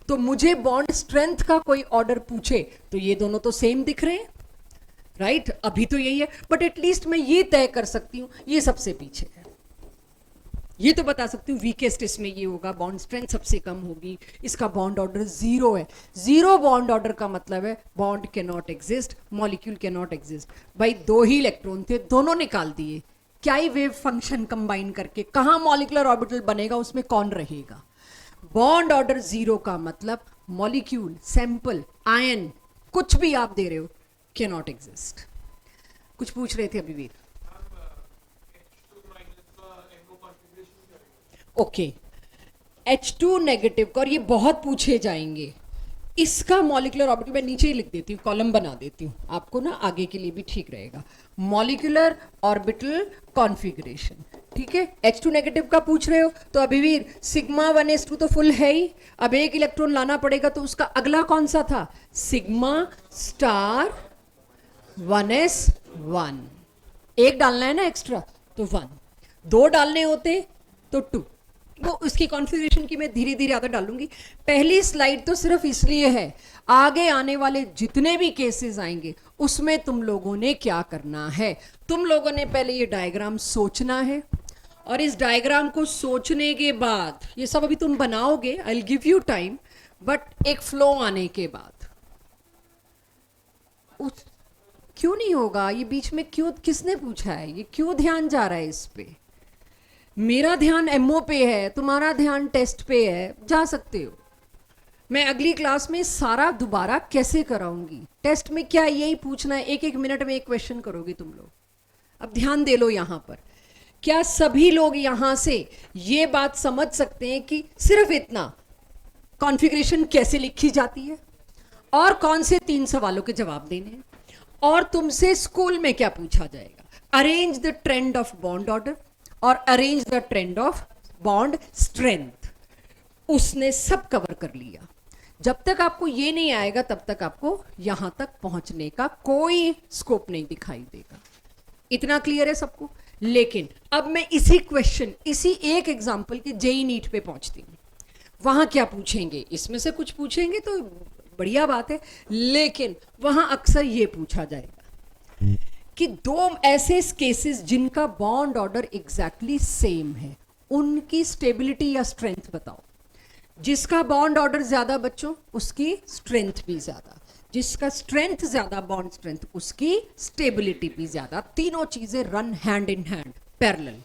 तो मुझे बॉन्ड स्ट्रेंथ का कोई ऑर्डर पूछे तो ये दोनों तो सेम दिख रहे हैं, राइट? अभी तो यही है, बट एटलीस्ट मैं ये तय कर सकती हूं ये सबसे पीछे है, ये तो बता सकती हूँ वीकेस्ट इसमें ये होगा, बॉन्ड स्ट्रेंथ सबसे कम होगी, इसका बॉन्ड ऑर्डर 0 है। 0 बॉन्ड ऑर्डर का मतलब है bond can not exist, molecule can not exist. भाई 2 ही इलेक्ट्रॉन थे, दोनों निकाल दिए, क्या ही वेव फंक्शन कंबाइन करके कहाँ मॉलिक्यूलर ऑर्बिटल बनेगा, उसमें कौन रहेगा? बॉन्ड ऑर्डर 0 का मतलब मॉलिक्यूल, सैंपल, आयन, कुछ भी आप दे रहे हो, कैन नॉट एग्जिस्ट। कुछ पूछ रहे थे अभी? ओके, H2 नेगेटिव का, और ये बहुत पूछे जाएंगे, इसका मॉलिक्यूलर ऑर्बिटल मैं नीचे ही लिख देती हूँ, कॉलम बना देती हूँ, आपको ना आगे के लिए भी ठीक रहेगा। मॉलिक्यूलर ऑर्बिटल कॉन्फ़िगरेशन, ठीक है? H2 नेगेटिव का पूछ रहे हो तो अभिवीर सिग्मा 1s2 तो फुल है ही, अब एक इलेक्ट्रॉन लाना पड़ेगा, तो उसका अगला कौन सा था, सिग्मा स्टार 1s1। एक डालना है ना एक्स्ट्रा, तो 1, 2 डालने होते तो 2। वो उसकी कॉन्फ़िगरेशन की मैं धीरे धीरे आगे डालूंगी। पहली स्लाइड तो सिर्फ इसलिए है, आगे आने वाले जितने भी केसेस आएंगे उसमें तुम लोगों ने क्या करना है, तुम लोगों ने पहले ये डायग्राम सोचना है, और इस डायग्राम को सोचने के बाद ये सब अभी तुम बनाओगे, I will give you time, but एक फ्लो आने के बाद क्यों नहीं होगा ये बीच में, क्यों, किसने पूछा है ये, क्यों ध्यान जा रहा है इस पे? मेरा ध्यान एमओ पे है, तुम्हारा ध्यान टेस्ट पे है, जा सकते हो। मैं अगली क्लास में सारा दोबारा कैसे कराऊंगी, टेस्ट में क्या यही पूछना है, 1-1 मिनट में एक क्वेश्चन करोगे तुम लोग। अब ध्यान दे लो यहां पर, क्या सभी लोग यहां से ये बात समझ सकते हैं कि सिर्फ इतना कॉन्फ़िगरेशन कैसे लिखी जाती है और कौन से 3 सवालों के जवाब देने हैं, और तुमसे स्कूल में क्या पूछा जाएगा, arrange the trend of bond order और arrange the trend of bond strength, उसने सब कवर कर लिया। जब तक आपको ये नहीं आएगा तब तक आपको यहां तक पहुंचने का कोई स्कोप नहीं दिखाई देगा। इतना क्लियर है सबको? लेकिन अब मैं इसी क्वेश्चन, इसी एक एग्जाम्पल के जेई नीट पे पहुंचती हूँ। वहां क्या पूछेंगे, इसमें से कुछ पूछेंगे तो बढ़िया बात है, लेकिन वहां अक्सर ये पूछा जाएगा कि 2 ऐसे केसेस जिनका बॉन्ड ऑर्डर एग्जैक्टली सेम है, उनकी स्टेबिलिटी या स्ट्रेंथ बताओ। जिसका बॉन्ड ऑर्डर ज्यादा बच्चों, उसकी स्ट्रेंथ भी ज्यादा, जिसका स्ट्रेंथ ज्यादा, बॉन्ड स्ट्रेंथ, उसकी स्टेबिलिटी भी ज्यादा। तीनों चीजें run hand in hand, parallel.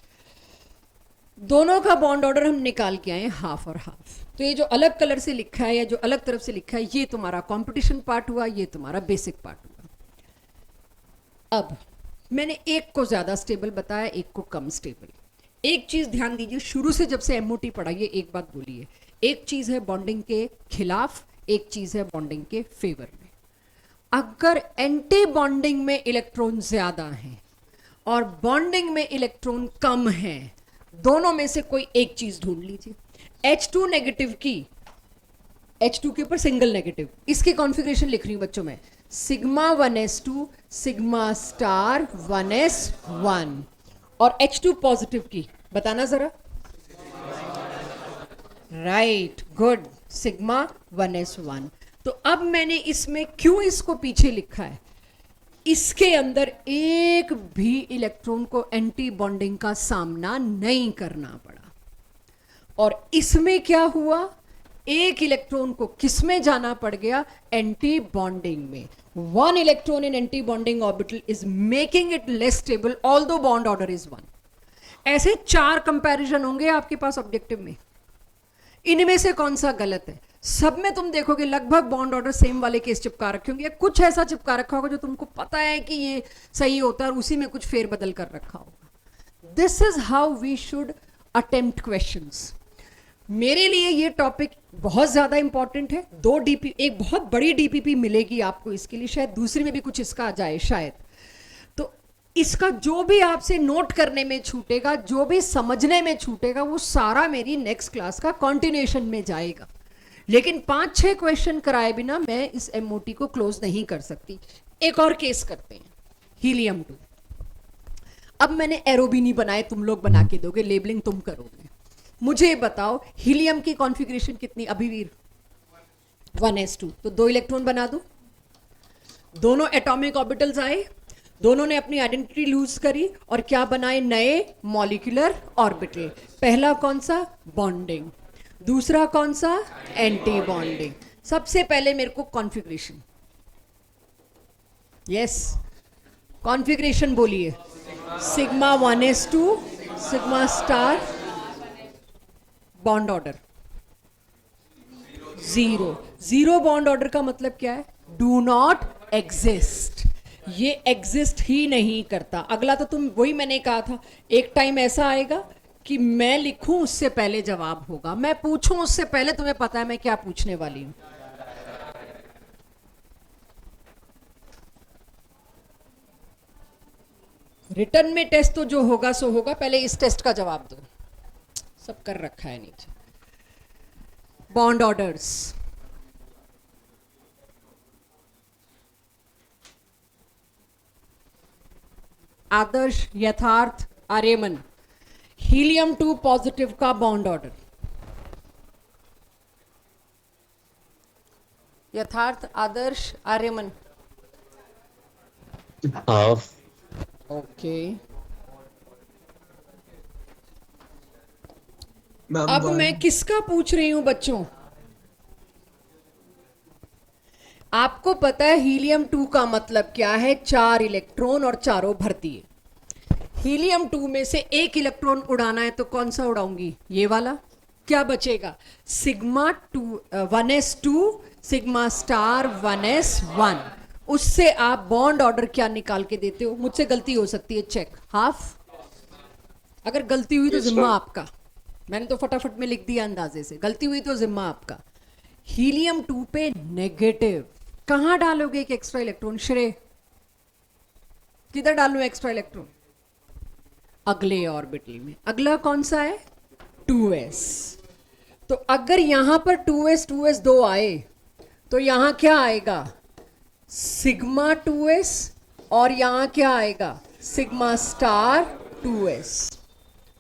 दोनों का बॉन्ड ऑर्डर हम निकाल के आए हाफ और हाफ। तो ये जो अलग कलर से लिखा है या जो अलग तरफ से लिखा है, ये तुम्हारा कंपटीशन पार्ट हुआ, ये तुम्हारा बेसिक पार्ट हुआ। अब मैंने एक को ज्यादा स्टेबल बताया, एक को कम स्टेबल। एक चीज ध्यान दीजिए, शुरू से जब से एमओटी पढ़ाइए एक बात बोलिए, एक चीज है बॉन्डिंग के खिलाफ, एक चीज है बॉन्डिंग के फेवर में। अगर एंटी बॉन्डिंग में इलेक्ट्रॉन ज्यादा हैं और बॉन्डिंग में इलेक्ट्रॉन कम हैं, दोनों में से कोई एक चीज ढूंढ लीजिए। H2 नेगेटिव की, H2 के ऊपर सिंगल नेगेटिव, इसकी कॉन्फ़िगरेशन लिख रही हूं बच्चों में, sigma 1s2 sigma star 1s1, और H2 पॉजिटिव की बताना जरा। Right, good, sigma 1s1। तो अब मैंने इसमें क्यों इसको पीछे लिखा है, इसके अंदर एक भी इलेक्ट्रॉन को एंटी बॉन्डिंग का सामना नहीं करना पड़ा, और इसमें क्या हुआ, एक इलेक्ट्रॉन को किसमें जाना पड़ गया, एंटी बॉन्डिंग में। 1 electron in anti bonding orbital is making it less stable although bond order is 1। ऐसे 4 कंपैरिजन होंगे आपके पास ऑब्जेक्टिव में, इनमें से कौन सा गलत है? सब में तुम देखोगे लगभग बॉन्ड ऑर्डर सेम वाले केस चिपका रखे होंगे, या कुछ ऐसा चिपका रखा होगा जो तुमको पता है कि ये सही होता है और उसी में कुछ फेरबदल कर रखा होगा। This is how we should attempt questions. मेरे लिए ये टॉपिक बहुत ज्यादा इंपॉर्टेंट है। 2 डीपी, एक बहुत बड़ी डीपीपी मिलेगी आपको इसके लिए, शायद दूसरी में भी कुछ इसका आ जाए शायद। तो इसका जो भी आपसे नोट करने में छूटेगा, जो भी समझने में छूटेगा, वो सारा मेरी नेक्स्ट क्लास का कंटिन्यूएशन में जाएगा। लेकिन 5-6 क्वेश्चन कराए बिना मैं इस एमओटी को क्लोज नहीं कर सकती। एक और केस करते हैं, हीलियम 2। अब मैंने एरो भी नहीं बनाए, तुम लोग बना के दोगे, लेबलिंग तुम करोगे। मुझे बताओ हीलियम की कॉन्फ़िगरेशन कितनी अभिवीर? 1s2। तो 2 इलेक्ट्रॉन बना दो, दोनों एटॉमिक ऑर्बिटल्स आए, दोनों ने अपनी आइडेंटिटी लूज करी और क्या बनाए? नए मॉलिक्यूलर ऑर्बिटल। पहला कौन सा? बॉन्डिंग। दूसरा कौन सा? Anti bonding. सबसे पहले मेरे को कॉन्फ़िगरेशन, यस कॉन्फ़िगरेशन बोलिए। Sigma 1s2, sigma star, bond order 0। 0 bond order का मतलब क्या है? Do not exist. ये एग्जिस्ट ही नहीं करता। अगला तो तुम, वही मैंने कहा था, एक टाइम ऐसा आएगा कि मैं लिखूं उससे पहले जवाब होगा, मैं पूछूं उससे पहले तुम्हें पता है मैं क्या पूछने वाली हूं। रिटर्न में टेस्ट तो जो होगा सो होगा, पहले इस टेस्ट का जवाब दो। सब कर रखा है नीचे। बॉन्ड ऑर्डर्स, आदर्श, यथार्थ, आर्यमन। हीलियम 2 पॉजिटिव का बॉन्ड ऑर्डर, यथार्थ, आदर्श, आर्यमन। हाफ। ओके, अब मैं किसका पूछ रही हूं बच्चों? आपको पता है हीलियम 2 का मतलब क्या है? 4 इलेक्ट्रॉन और चारों भरती है। हीलियम 2 में से एक इलेक्ट्रॉन उड़ाना है तो कौन सा उड़ाऊंगी? ये वाला। क्या बचेगा? Sigma 1s2, sigma star 1s1। उससे आप बॉन्ड ऑर्डर क्या निकाल के देते हो? मुझसे गलती हो सकती है, चेक। हाफ। अगर गलती हुई तो जिम्मा आपका, मैंने तो फटाफट में लिख दिया अंदाजे से, गलती हुई तो जिम्मा आपका। हीलियम 2 पे नेगेटिव, कहां डालोगे एक एक्स्ट्रा इलेक्ट्रॉन? श्रेय, किधर डालूं एक्स्ट्रा इलेक्ट्रॉन? अगले ऑर्बिटल में। अगला कौन सा है? 2s। तो अगर यहां पर 2s 2s 2 आए तो यहां क्या आएगा? सिग्मा 2s, और यहां क्या आएगा? Sigma star 2s।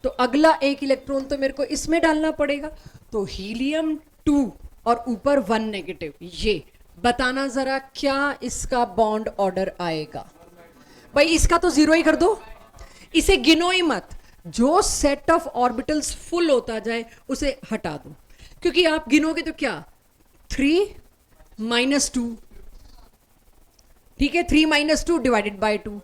तो अगला एक इलेक्ट्रॉन तो मेरे को इसमें डालना पड़ेगा। तो हीलियम 2 और ऊपर 1 नेगेटिव। ये बताना जरा क्या इसका बॉन्ड ऑर्डर आएगा? भाई इसका तो 0 ही कर दो, इसे गिनो ही मत। जो सेट ऑफ ऑर्बिटल्स फुल होता जाए उसे हटा दो, क्योंकि आप गिनोगे तो क्या? 3 - 2, ठीक है, 3 - 2 डिवाइडेड बाय 2,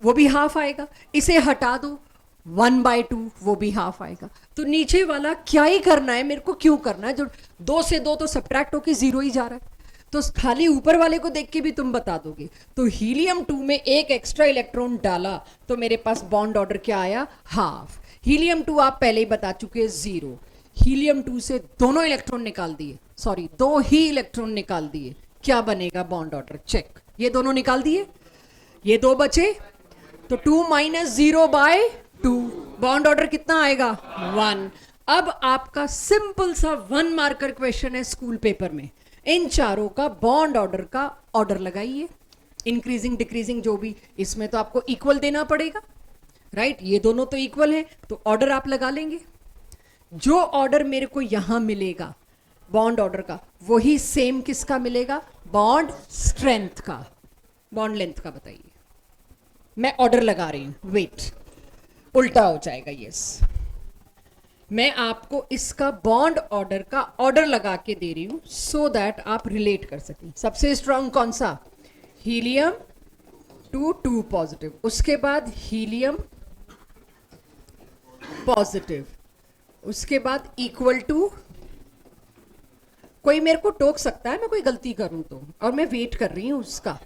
वो भी हाफ आएगा। इसे हटा दो, 1/2, वो भी हाफ आएगा। तो नीचे वाला क्या ही करना है मेरे को? क्यों करना है? जो 2 से 2 तो सब्ट्रैक्ट होके 0 ही जा रहा है, तो खाली ऊपर वाले को देख के भी तुम बता दोगे। तो हीलियम 2 में एक एक्स्ट्रा इलेक्ट्रॉन डाला तो मेरे पास बॉन्ड ऑर्डर क्या आया? हाफ। हीलियम 2 आप पहले ही बता चुके 0। हीलियम 2 से दोनों इलेक्ट्रॉन निकाल दिए, सॉरी 2 ही इलेक्ट्रॉन निकाल दिए, क्या बनेगा बॉन्ड ऑर्डर? चेक। ये दोनों निकाल दिए, ये 2 बचे, तो 2 - 0/2, बॉन्ड ऑर्डर कितना आएगा? 1। अब आपका सिंपल सा 1 मार्कर क्वेश्चन है स्कूल पेपर में, इन चारों का बॉन्ड ऑर्डर का ऑर्डर लगाइए, इंक्रीजिंग डिक्रीजिंग जो भी। इसमें तो आपको इक्वल देना पड़ेगा, राइट? ये दोनों तो इक्वल है, तो ऑर्डर आप लगा लेंगे। जो ऑर्डर मेरे को यहां मिलेगा बॉन्ड ऑर्डर का, वही सेम किसका मिलेगा? बॉन्ड स्ट्रेंथ का। बॉन्ड लेंथ का बताइए। मैं ऑर्डर लगा रही हूं, वेट, उल्टा हो जाएगा। यस, मैं आपको इसका बॉन्ड ऑर्डर का ऑर्डर लगा के दे रही हूं सो दैट आप रिलेट कर सकें। सबसे स्ट्रांग कौन सा? हीलियम 2 2 पॉजिटिव, उसके बाद हीलियम पॉजिटिव, उसके बाद इक्वल टू, कोई मेरे को टोक सकता है मैं कोई गलती करूं तो, और मैं वेट कर रही हूं उसका।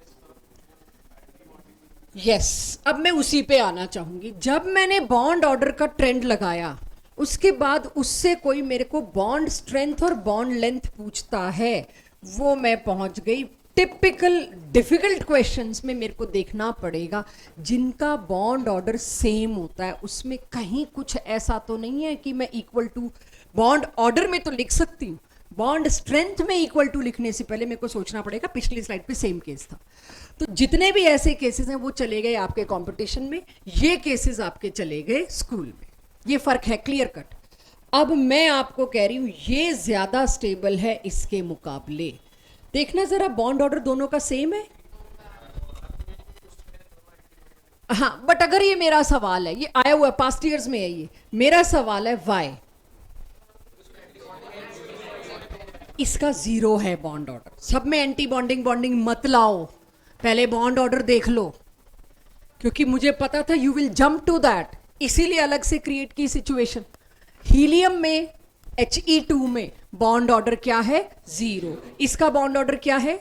यस, अब मैं उसी पे आना चाहूंगी। जब मैंने बॉन्ड ऑर्डर का ट्रेंड लगाया, उसके बाद उससे कोई मेरे को बॉन्ड स्ट्रेंथ और बॉन्ड लेंथ पूछता है, वो मैं पहुंच गई टिपिकल डिफिकल्ट क्वेश्चंस में। मेरे को देखना पड़ेगा जिनका बॉन्ड ऑर्डर सेम होता है, उसमें कहीं कुछ ऐसा तो नहीं है कि मैं इक्वल टू बॉन्ड ऑर्डर में तो लिख सकती हूँ, बॉन्ड स्ट्रेंथ में इक्वल टू लिखने से पहले मेरे को सोचना पड़ेगा पिछली स्लाइड पे सेम केस था। तो जितने भी ऐसे केसेस हैं वो चले गए आपके कंपटीशन में, ये केसेस आपके चले गए स्कूल में। ये फर्क है क्लियर कट। अब मैं आपको कह रही हूं ये ज्यादा स्टेबल है इसके मुकाबले। देखना जरा, बॉन्ड ऑर्डर दोनों का सेम है। हाँ, बट अगर ये मेरा सवाल है, ये आया हुआ पास्ट ईयर्स में है, ये मेरा सवाल है वाई, इसका जीरो है बॉन्ड ऑर्डर। सब में एंटी बॉन्डिंग बॉन्डिंग मत लाओ, पहले बॉन्ड ऑर्डर देख लो, क्योंकि मुझे पता था you will jump to that, इसीलिए अलग से क्रिएट की सिचुएशन। हीलियम में He2 में बॉन्ड ऑर्डर क्या है? जीरो। इसका बॉन्ड ऑर्डर क्या है?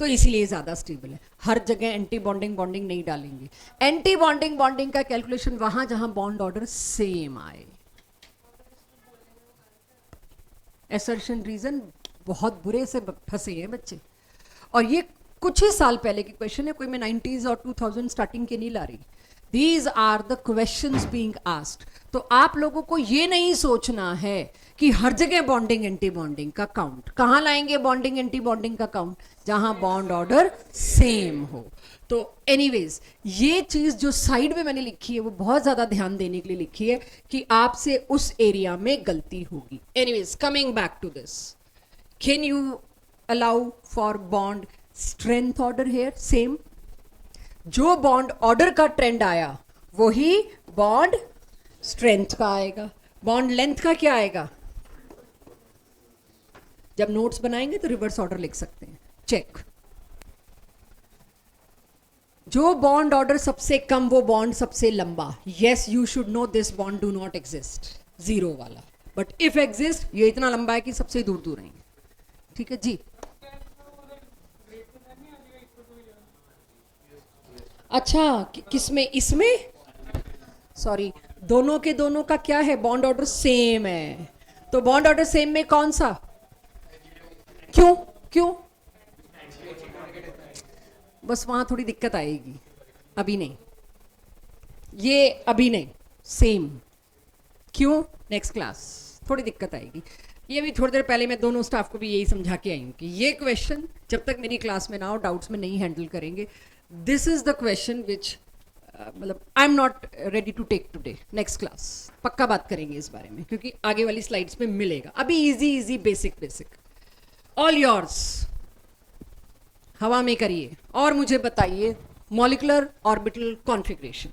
तो इसीलिए ज्यादा स्टेबल है। हर जगह एंटी बॉन्डिंग बॉन्डिंग नहीं डालेंगे। एंटी बॉन्डिंग बॉन्डिंग का कैलकुलेशन वहां जहां बॉन्ड ऑर्डर सेम आए। एसर्शन रीजन बहुत बुरे से फंसे हैं बच्चे, और ये कुछ ही साल पहले की क्वेश्चन है, कोई मैं 90s और 2000 स्टार्टिंग के नहीं ला रही। These are the questions being asked। तो आप लोगों को ये नहीं सोचना है कि हर जगह बॉन्डिंग एंटी बॉन्डिंग का काउंट। कहाँ लाएंगे बॉन्डिंग एंटी बॉन्डिंग का काउंट? जहां बॉन्ड ऑर्डर सेम हो। तो एनीवेज, ये चीज जो साइड में मैंने लिखी है वो बहुत ज्यादा ध्यान देने के लिए लिखी है कि आपसे उस एरिया में गलती होगी। Anyways, coming back to this, can you allow for bond strength order here? Same, जो बॉन्ड ऑर्डर का ट्रेंड आया वही बॉन्ड स्ट्रेंथ का आएगा। बॉन्ड लेंथ का क्या आएगा? जब नोट्स बनाएंगे तो रिवर्स ऑर्डर लिख सकते हैं। चेक, जो बॉन्ड ऑर्डर सबसे कम वो बॉन्ड सबसे लंबा। Yes, you should know this bond do not exist, zero वाला। बट इफ एग्जिस्ट, ये इतना लंबा है कि सबसे दूर दूर रहेंगे। ठीक है जी। अच्छा, किसमें? इसमें सॉरी, दोनों के दोनों का क्या है? बॉन्ड ऑर्डर सेम है। तो बॉन्ड ऑर्डर सेम में कौन सा? क्यों क्यों? बस वहां थोड़ी दिक्कत आएगी, अभी नहीं, ये अभी नहीं, सेम। क्यों? नेक्स्ट क्लास थोड़ी दिक्कत आएगी। ये भी थोड़ी देर पहले मैं दोनों स्टाफ को भी यही समझा के आई हूँ कि ये क्वेश्चन जब तक मेरी क्लास में ना हो, डाउट्स में नहीं हैंडल करेंगे। This is the question which मतलब I am not ready to take today. Next class पक्का बात करेंगे इस बारे में, क्योंकि आगे वाली स्लाइड्स में मिलेगा। अभी easy easy basic basic all yours, हवा में करिए और मुझे बताइए मॉलिक्यूलर ऑर्बिटल कॉन्फ़िगरेशन।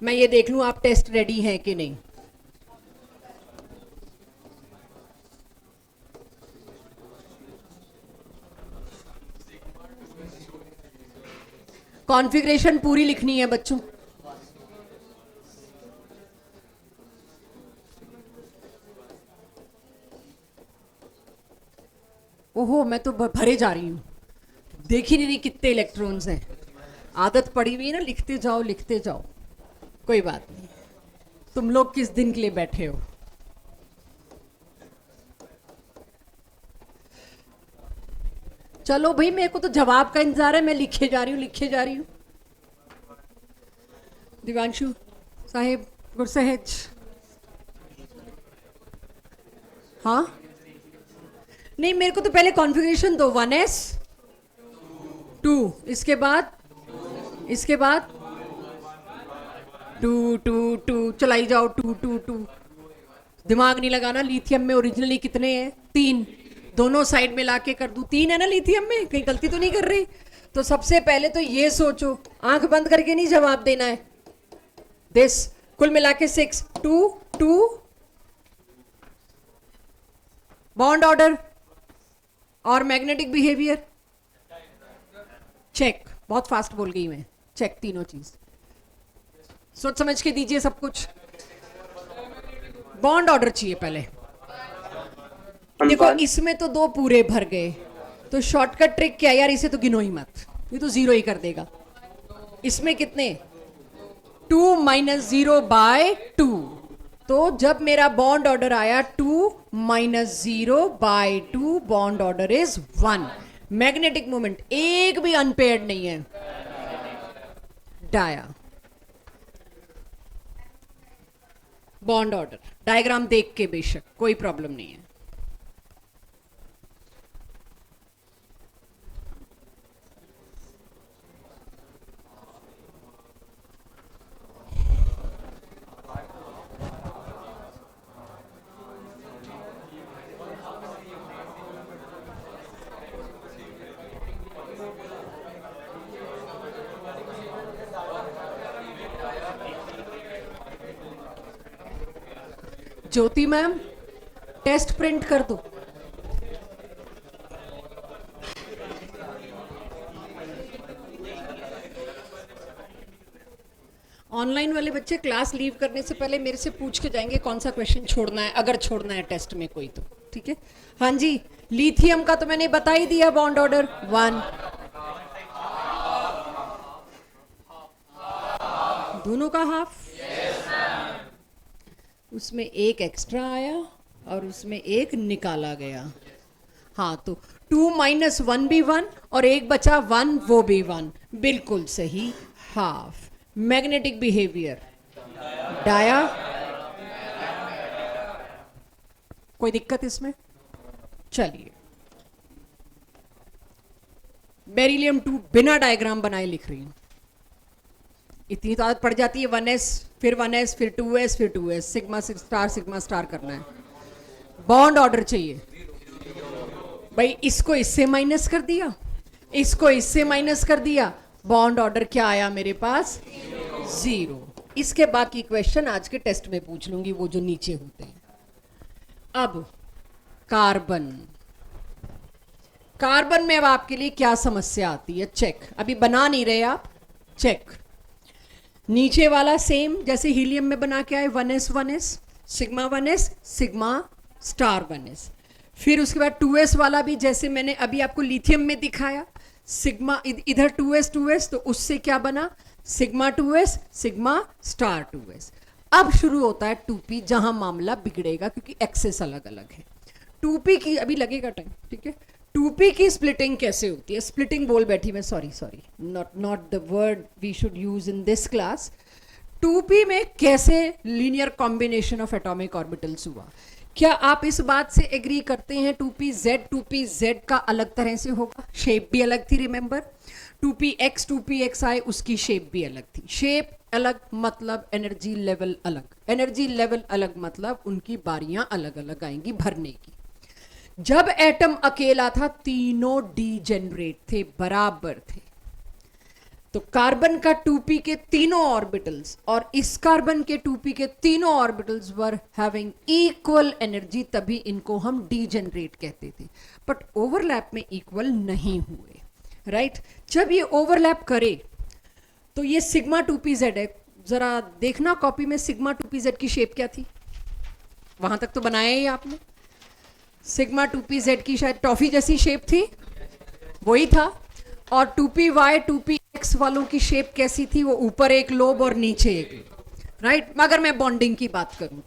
मैं ये देख लूं आप टेस्ट रेडी हैं कि नहीं। कॉन्फ़िगरेशन पूरी लिखनी है बच्चों। ओहो, मैं तो भरे जा रही हूं, देख ही नहीं रही कितने इलेक्ट्रॉन्स हैं। आदत पड़ी हुई है ना, लिखते जाओ लिखते जाओ। कोई बात नहीं, तुम लोग किस दिन के लिए बैठे हो। चलो भाई, मेरे को तो जवाब का इंतजार है, मैं लिखे जा रही हूँ लिखे जा रही हूँ। दिवांशु साहेब, गुरसहज। हाँ नहीं, मेरे को तो पहले कॉन्फ़िगरेशन दो। 1s 2, इसके बाद 2 2 2, चलाई जाओ 2 2 2। दिमाग नहीं लगाना। लिथियम में ओरिजिनली कितने हैं? 3। दोनों साइड में लाके कर दूं, 3 है ना लिथियम में, कहीं गलती तो नहीं कर रही। तो सबसे पहले तो ये सोचो, आंख बंद करके नहीं जवाब देना है। दिस कुल मिला के 6 2 2। बॉन्ड ऑर्डर और मैग्नेटिक बिहेवियर चेक। बहुत फास्ट बोल गई मैं। चेक तीनों चीज। सोच समझ के दीजिए सब कुछ। बॉन्ड ऑर्डर चाहिए पहले। देखो इसमें तो 2 पूरे भर गए, तो शॉर्टकट ट्रिक क्या यार, इसे तो गिनो ही मत, ये तो 0 ही कर देगा। इसमें कितने 2 माइनस 0 बाय 2, तो जब मेरा बॉन्ड ऑर्डर आया 2 minus 0 by 2, bond order is 1। Magnetic moment एक भी अनपेयर्ड नहीं है। डाया बॉन्ड ऑर्डर डायग्राम देख के बेशक कोई प्रॉब्लम नहीं है। ज्योति मैम टेस्ट प्रिंट कर दो। ऑनलाइन वाले बच्चे क्लास लीव करने से पहले मेरे से पूछ के जाएंगे कौन सा क्वेश्चन छोड़ना है, अगर छोड़ना है टेस्ट में कोई तो। ठीक है हाँ जी, लिथियम का तो मैंने बता ही दिया, बॉन्ड ऑर्डर 1। दोनों का हाफ। उसमें एक एक्स्ट्रा आया और उसमें एक निकाला गया। हाँ तो 2 माइनस 1 भी 1 और एक बचा 1, वो भी 1, बिल्कुल सही, हाफ। मैग्नेटिक बिहेवियर डाया, कोई दिक्कत इसमें? चलिए बेरिलियम 2 बिना डायग्राम बनाए लिख रही हूं, इतनी तो आदत पड़ जाती है। 1s फिर 1s फिर 2s फिर 2s, सिग्मा स्टार करना है। बॉन्ड ऑर्डर चाहिए भाई, इसको इससे माइनस कर दिया, इसको इससे माइनस कर दिया, बॉन्ड ऑर्डर क्या आया मेरे पास? 0। इसके बाकी क्वेश्चन आज के टेस्ट में पूछ लूंगी, वो जो नीचे होते हैं। अब कार्बन, कार्बन में अब आपके लिए क्या समस्या आती है? चेक, अभी बना नहीं रहे आप, चेक। नीचे वाला सेम जैसे हीलियम में बना के आए, 1s 1s, sigma 1s, sigma star 1s। फिर उसके बाद 2s वाला भी जैसे मैंने अभी आपको लिथियम में दिखाया, सिग्मा इधर 2s 2s, तो उससे क्या बना? Sigma 2s, sigma star 2s। अब शुरू होता है 2p, जहां मामला बिगड़ेगा क्योंकि एक्सेस अलग अलग है। 2p की अभी लगेगा टाइम, ठीक है। 2p की स्प्लिटिंग कैसे होती है? स्प्लिटिंग बोल बैठी मैं, sorry not the word we should use in this class. 2p में कैसे linear combination of atomic orbitals हुआ? क्या आप इस बात से एग्री करते हैं 2pz का अलग तरह से होगा? शेप भी अलग थी, रिमेंबर। 2pxi उसकी शेप भी अलग थी। शेप अलग मतलब एनर्जी लेवल अलग, एनर्जी लेवल अलग मतलब उनकी बारियां अलग अलग आएंगी भरने की। जब एटम अकेला था तीनों डीजेनरेट थे, बराबर थे। तो कार्बन का 2p के तीनों ऑर्बिटल्स और इस कार्बन के 2p के तीनों orbitals were having equal energy, तभी इनको हम डीजेनरेट कहते थे। बट ओवरलैप में इक्वल नहीं हुए, राइट। जब ये ओवरलैप करे तो ये सिग्मा 2pz है। जरा देखना कॉपी में सिग्मा 2pz की शेप क्या थी, वहां तक तो बनाया ही आपने। सिग्मा 2pz की शायद टॉफी जैसी शेप थी, वही था। और 2py 2px वालों की शेप कैसी थी? वो ऊपर एक लोब और नीचे एक लोब, राइट। मगर मैं बॉन्डिंग की बात करूं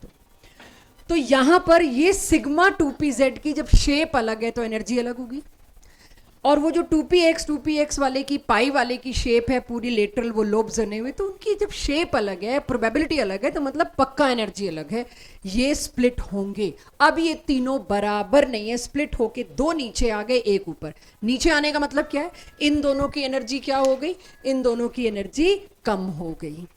तो यहां पर ये सिग्मा 2pz की जब शेप अलग है तो एनर्जी अलग होगी। और वो जो 2px वाले की, पाई वाले की शेप है पूरी लेटरल, वो लोब्स बने हुए, तो उनकी जब शेप अलग है, प्रोबेबिलिटी अलग है, तो मतलब पक्का एनर्जी अलग है। ये स्प्लिट होंगे। अब ये तीनों बराबर नहीं है, स्प्लिट होके 2 नीचे आ गए, 1 ऊपर। नीचे आने का मतलब क्या है? इन दोनों की एनर्जी क्या हो गई? इन दोनों की एनर्जी कम हो गई।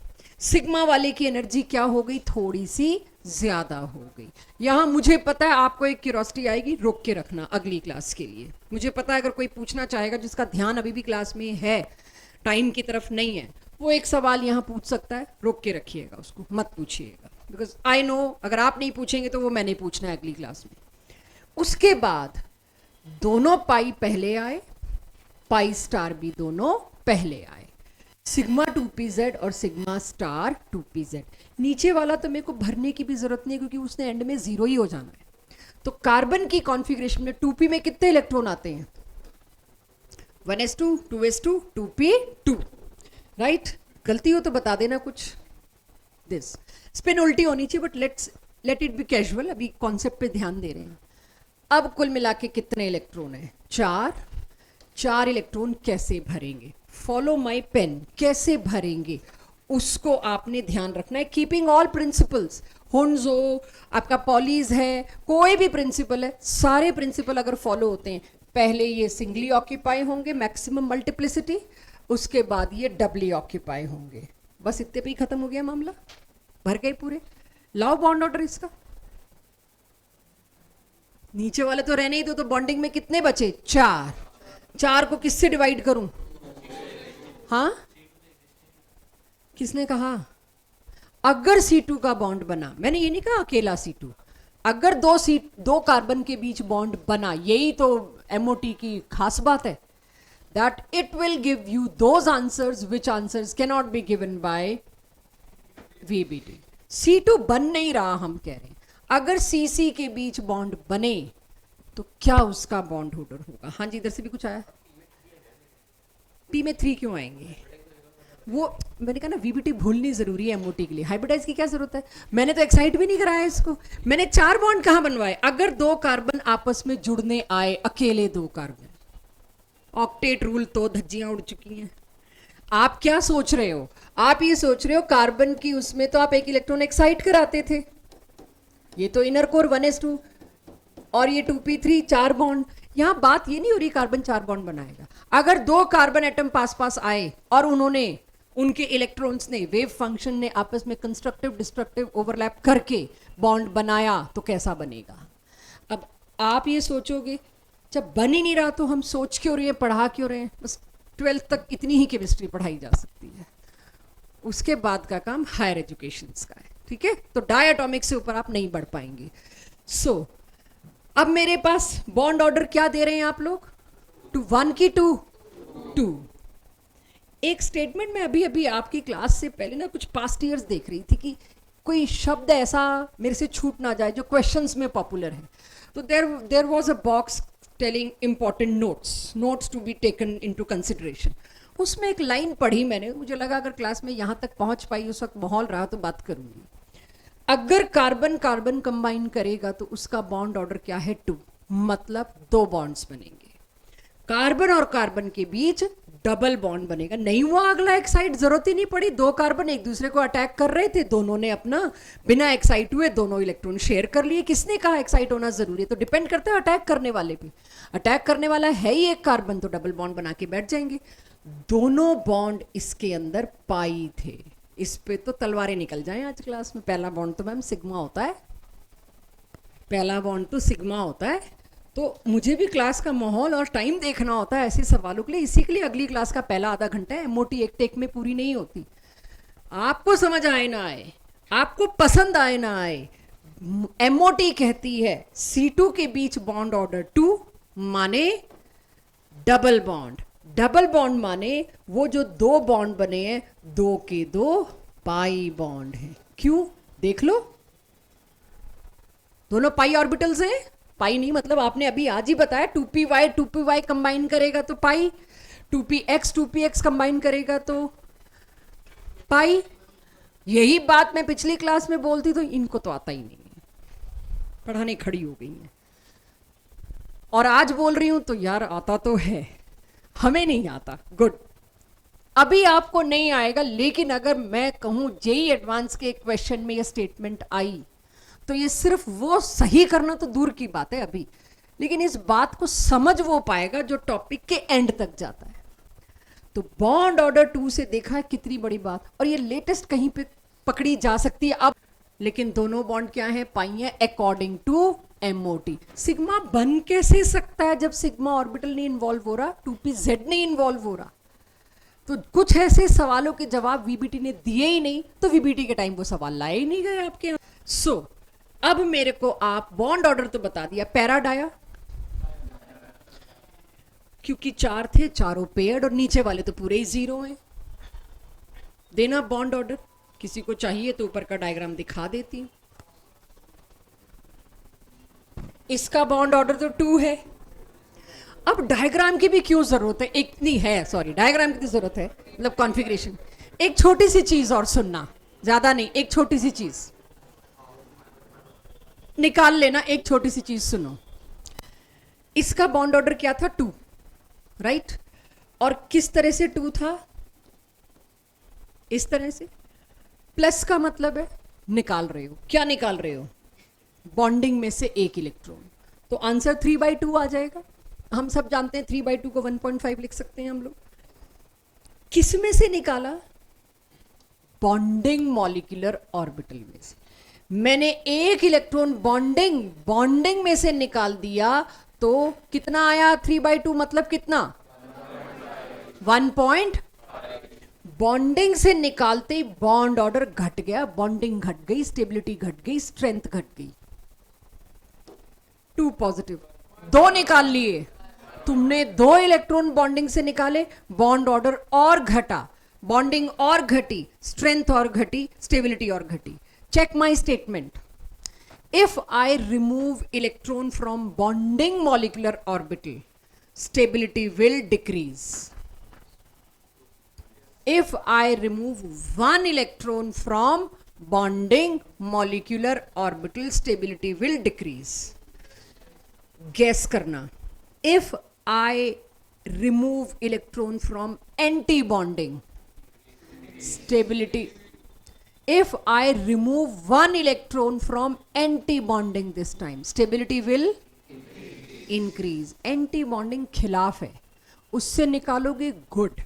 सिग्मा वाले की एनर्जी क्या हो गई? थोड़ी सी ज्यादा हो गई। यहां मुझे पता है आपको एक क्यूरोसिटी आएगी, रोक के रखना अगली क्लास के लिए। मुझे पता है अगर कोई पूछना चाहेगा जिसका ध्यान अभी भी क्लास में है, टाइम की तरफ नहीं है, वो एक सवाल यहां पूछ सकता है, रोक के रखिएगा उसको, मत पूछिएगा। बिकॉज आई नो अगर आप नहीं पूछेंगे तो वो मैंने पूछना है अगली क्लास में। उसके बाद दोनों पाई पहले आए, पाई स्टार भी दोनों पहले आए। सिग्मा 2pz और सिग्मा स्टार 2pz। नीचे वाला तो मेरे को भरने की भी जरूरत नहीं है क्योंकि उसने एंड में जीरो ही हो जाना है। तो कार्बन की कॉन्फ़िगरेशन में 2p में कितने इलेक्ट्रॉन आते हैं? 1s2 2s2 2p2, right? गलती हो तो बता देना कुछ। दिस स्पिन उल्टी होनी चाहिए but let it be casual, अभी कॉन्सेप्ट पे ध्यान दे रहे हैं। अब कुल मिला के कितने इलेक्ट्रॉन है? 4 इलेक्ट्रॉन कैसे भरेंगे? फॉलो माई पेन, कैसे भरेंगे उसको आपने ध्यान रखना है। कीपिंग ऑल प्रिंसिपल्स, हुंड्स हो, आपका पॉलीज है, कोई भी प्रिंसिपल है, सारे प्रिंसिपल अगर फॉलो होते हैं, पहले ये सिंगली ऑक्यूपाई होंगे मैक्सिमम मल्टीप्लिसिटी, उसके बाद ये डबली ऑक्यूपाई होंगे। बस इतने पे ही खत्म हो गया मामला, भर गए पूरे। लाओ बॉन्ड ऑर्डर इसका। नीचे वाले तो रहने ही दो, तो बॉन्डिंग में कितने बचे? 4 को किससे डिवाइड करूं? हाँ, किसने कहा? अगर C2 का बॉन्ड बना, मैंने ये नहीं कहा अकेला C2, अगर दो कार्बन के बीच बॉन्ड बना, यही तो MOT की खास बात है, that it will give you those answers which answers cannot be given by VBT। C2 बन नहीं रहा, हम कह रहे हैं अगर CC के बीच बॉन्ड बने तो क्या उसका बॉन्ड होल्डर होगा? हाँ जी, इधर से भी कुछ आया। P में 3 क्यों आएंगे? वो मैंने कहा ना, VBT भूलनी जरूरी है MOT के लिए, हाइब्रिडाइज की क्या जरूरत है? मैंने तो एक्साइट भी नहीं कराया इसको। मैंने 4 बॉन्ड कहाँ बनवाए? अगर 2 कार्बन आपस में जुड़ने आए, अकेले 2 कार्बन, ऑक्टेट रूल तो धज्जियां उड़ चुकी हैं। आप क्या सोच रहे हो? आप ये सोच रहे हो कार्बन की उसमें तो आप एक इलेक्ट्रॉन एक्साइट कराते थे, ये तो इनर कोर 1s2 और ये 2p3 4 बॉन्ड। यहां बात ये नहीं हो रही कार्बन 4 बॉन्ड बनाएगा। अगर 2 कार्बन एटम पास पास आए और उन्होंने, उनके इलेक्ट्रॉन्स ने, वेव फंक्शन ने आपस में कंस्ट्रक्टिव डिस्ट्रक्टिव ओवरलैप करके बॉन्ड बनाया, तो कैसा बनेगा? अब आप ये सोचोगे जब बन ही नहीं रहा तो हम सोच क्यों रहे हैं, पढ़ा क्यों रहे हैं? बस 12th तक इतनी ही केमिस्ट्री पढ़ाई जा सकती है, उसके बाद का काम हायर एजुकेशन का है, ठीक है? तो डायटोमिक से ऊपर आप नहीं बढ़ पाएंगे। सो अब मेरे पास बॉन्ड ऑर्डर क्या दे रहे हैं आप लोग? 1 की 2। एक स्टेटमेंट में अभी अभी आपकी क्लास से पहले ना कुछ पास्ट ईयर्स देख रही थी कि कोई शब्द ऐसा मेरे से छूट ना जाए जो क्वेश्चंस में पॉपुलर है। तो there was a box telling important notes to be taken into consideration. उसमें एक लाइन पढ़ी मैंने, मुझे लगा अगर क्लास में यहाँ तक पहुँच पाई, उस वक्त माहौल रहा तो बात करूँगी। अगर कार्बन कार्बन कंबाइन करेगा तो उसका बॉन्ड ऑर्डर क्या है? 2, मतलब 2 बॉन्ड्स बनेंगे। कार्बन और कार्बन के बीच डबल बॉन्ड बनेगा। नहीं हुआ अगला एक्साइट, जरूरत ही नहीं पड़ी। 2 कार्बन एक दूसरे को अटैक कर रहे थे, दोनों ने अपना बिना एक्साइट हुए दोनों इलेक्ट्रॉन शेयर कर लिए। किसने कहा एक्साइट होना जरूरी है? तो डिपेंड करता है अटैक करने वाले पे। अटैक करने वाला है ही एक कार्बन, तो डबल बॉन्ड बना के बैठ जाएंगे। दोनों बॉन्ड इसके अंदर पाई थे। इस पे तो तलवारें निकल जाएं आज क्लास में। पहला बॉन्ड तो मैम सिग्मा होता है, पहला बॉन्ड तो सिग्मा होता है। तो मुझे भी क्लास का माहौल और टाइम देखना होता है ऐसे सवालों के लिए। इसी के लिए अगली क्लास का पहला आधा घंटा है, MOT एक टेक में पूरी नहीं होती। आपको समझ आए ना आए, आपको पसंद आए ना आए, MOT कहती है C2 के बीच बॉन्ड ऑर्डर 2 माने डबल बॉन्ड। डबल बॉन्ड माने वो जो 2 बॉन्ड बने हैं, 2 के 2 पाई बॉन्ड है। क्यों? देख लो, दोनों पाई ऑर्बिटल्स हैं। पाई नहीं मतलब आपने अभी आज ही बताया 2py कंबाइन करेगा तो पाई, 2px कंबाइन करेगा तो पाई। यही बात मैं पिछली क्लास में बोलती तो इनको तो आता ही नहीं है, पढ़ाने खड़ी हो गई है। और आज बोल रही हूं तो यार आता तो है, हमें नहीं आता। गुड, अभी आपको नहीं आएगा, लेकिन अगर मैं कहूं जेई एडवांस के क्वेश्चन में ये स्टेटमेंट आई तो ये सिर्फ वो सही करना तो दूर की बात है अभी, लेकिन इस बात को समझ वो पाएगा जो टॉपिक के एंड तक जाता है। तो बॉन्ड ऑर्डर 2 से देखा है कितनी बड़ी बात, और ये लेटेस्ट कहीं पे पकड़ी जा सकती है अब। लेकिन दोनों बॉन्ड क्या है? पाई है अकॉर्डिंग टू MOT। सिग्मा बन कैसे सकता है जब सिग्मा ऑर्बिटल नहीं इन्वॉल्व हो रहा, 2pz नहीं इन्वॉल्व हो रहा? तो कुछ ऐसे सवालों के जवाब VBT ने दिए ही नहीं, तो VBT के टाइम वो सवाल लाए ही नहीं गए आपके यहाँ। सो अब मेरे को आप बॉन्ड ऑर्डर तो बता दिया, पैरा डाया, क्योंकि 4 थे, चारों पेयर्ड और नीचे वाले तो पूरे ही 0 हैं। देना बॉन्ड ऑर्डर, किसी को चाहिए तो ऊपर का डायग्राम दिखा देती हूँ। इसका बॉन्ड ऑर्डर तो 2 है। अब डायग्राम की भी क्यों जरूरत है, इतनी है, सॉरी डायग्राम की जरूरत है, मतलब कॉन्फ़िगरेशन। एक छोटी सी चीज और सुनना, ज्यादा नहीं, एक छोटी सी चीज निकाल लेना, एक छोटी सी चीज सुनो। इसका बॉन्ड ऑर्डर क्या था, 2, राइट? और किस तरह से 2 था, इस तरह से। प्लस का मतलब है निकाल रहे हो, क्या निकाल रहे हो, बॉन्डिंग में से एक इलेक्ट्रॉन, तो आंसर 3/2 आ जाएगा। हम सब जानते हैं 3/2 को 1.5 लिख सकते हैं हम लोग। किस में से निकाला, बॉन्डिंग मॉलिक्यूलर ऑर्बिटल में से। मैंने एक इलेक्ट्रॉन बॉन्डिंग में से निकाल दिया, तो कितना आया 3/2, मतलब कितना 1. बॉन्डिंग से निकालते ही बॉन्ड ऑर्डर घट गया, बॉन्डिंग घट गई, स्टेबिलिटी घट गई, स्ट्रेंथ घट गई। 2 पॉजिटिव, 2 निकाल लिए तुमने, 2 इलेक्ट्रॉन बॉन्डिंग से निकाले, बॉन्ड ऑर्डर और घटा, बॉन्डिंग और घटी, स्ट्रेंथ और घटी, स्टेबिलिटी और घटी। Check my statement, if I remove electron from bonding molecular orbital, stability will decrease. If I remove one electron from bonding molecular orbital, stability will decrease. Guess करना, if I remove electron from anti-bonding, stability, if I remove one electron from anti-bonding this time, stability will increase. Anti-bonding खिलाफ है, उससे निकालोगे good,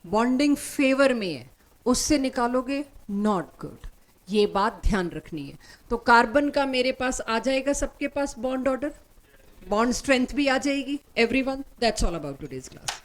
bonding favour में है, उससे निकालोगे not good. ये बात ध्यान रखनी है। तो कार्बन का मेरे पास आ जाएगा, सबके पास बॉन्ड ऑर्डर, बॉन्ड स्ट्रेंथ भी आ जाएगी। Everyone, that's all about today's class.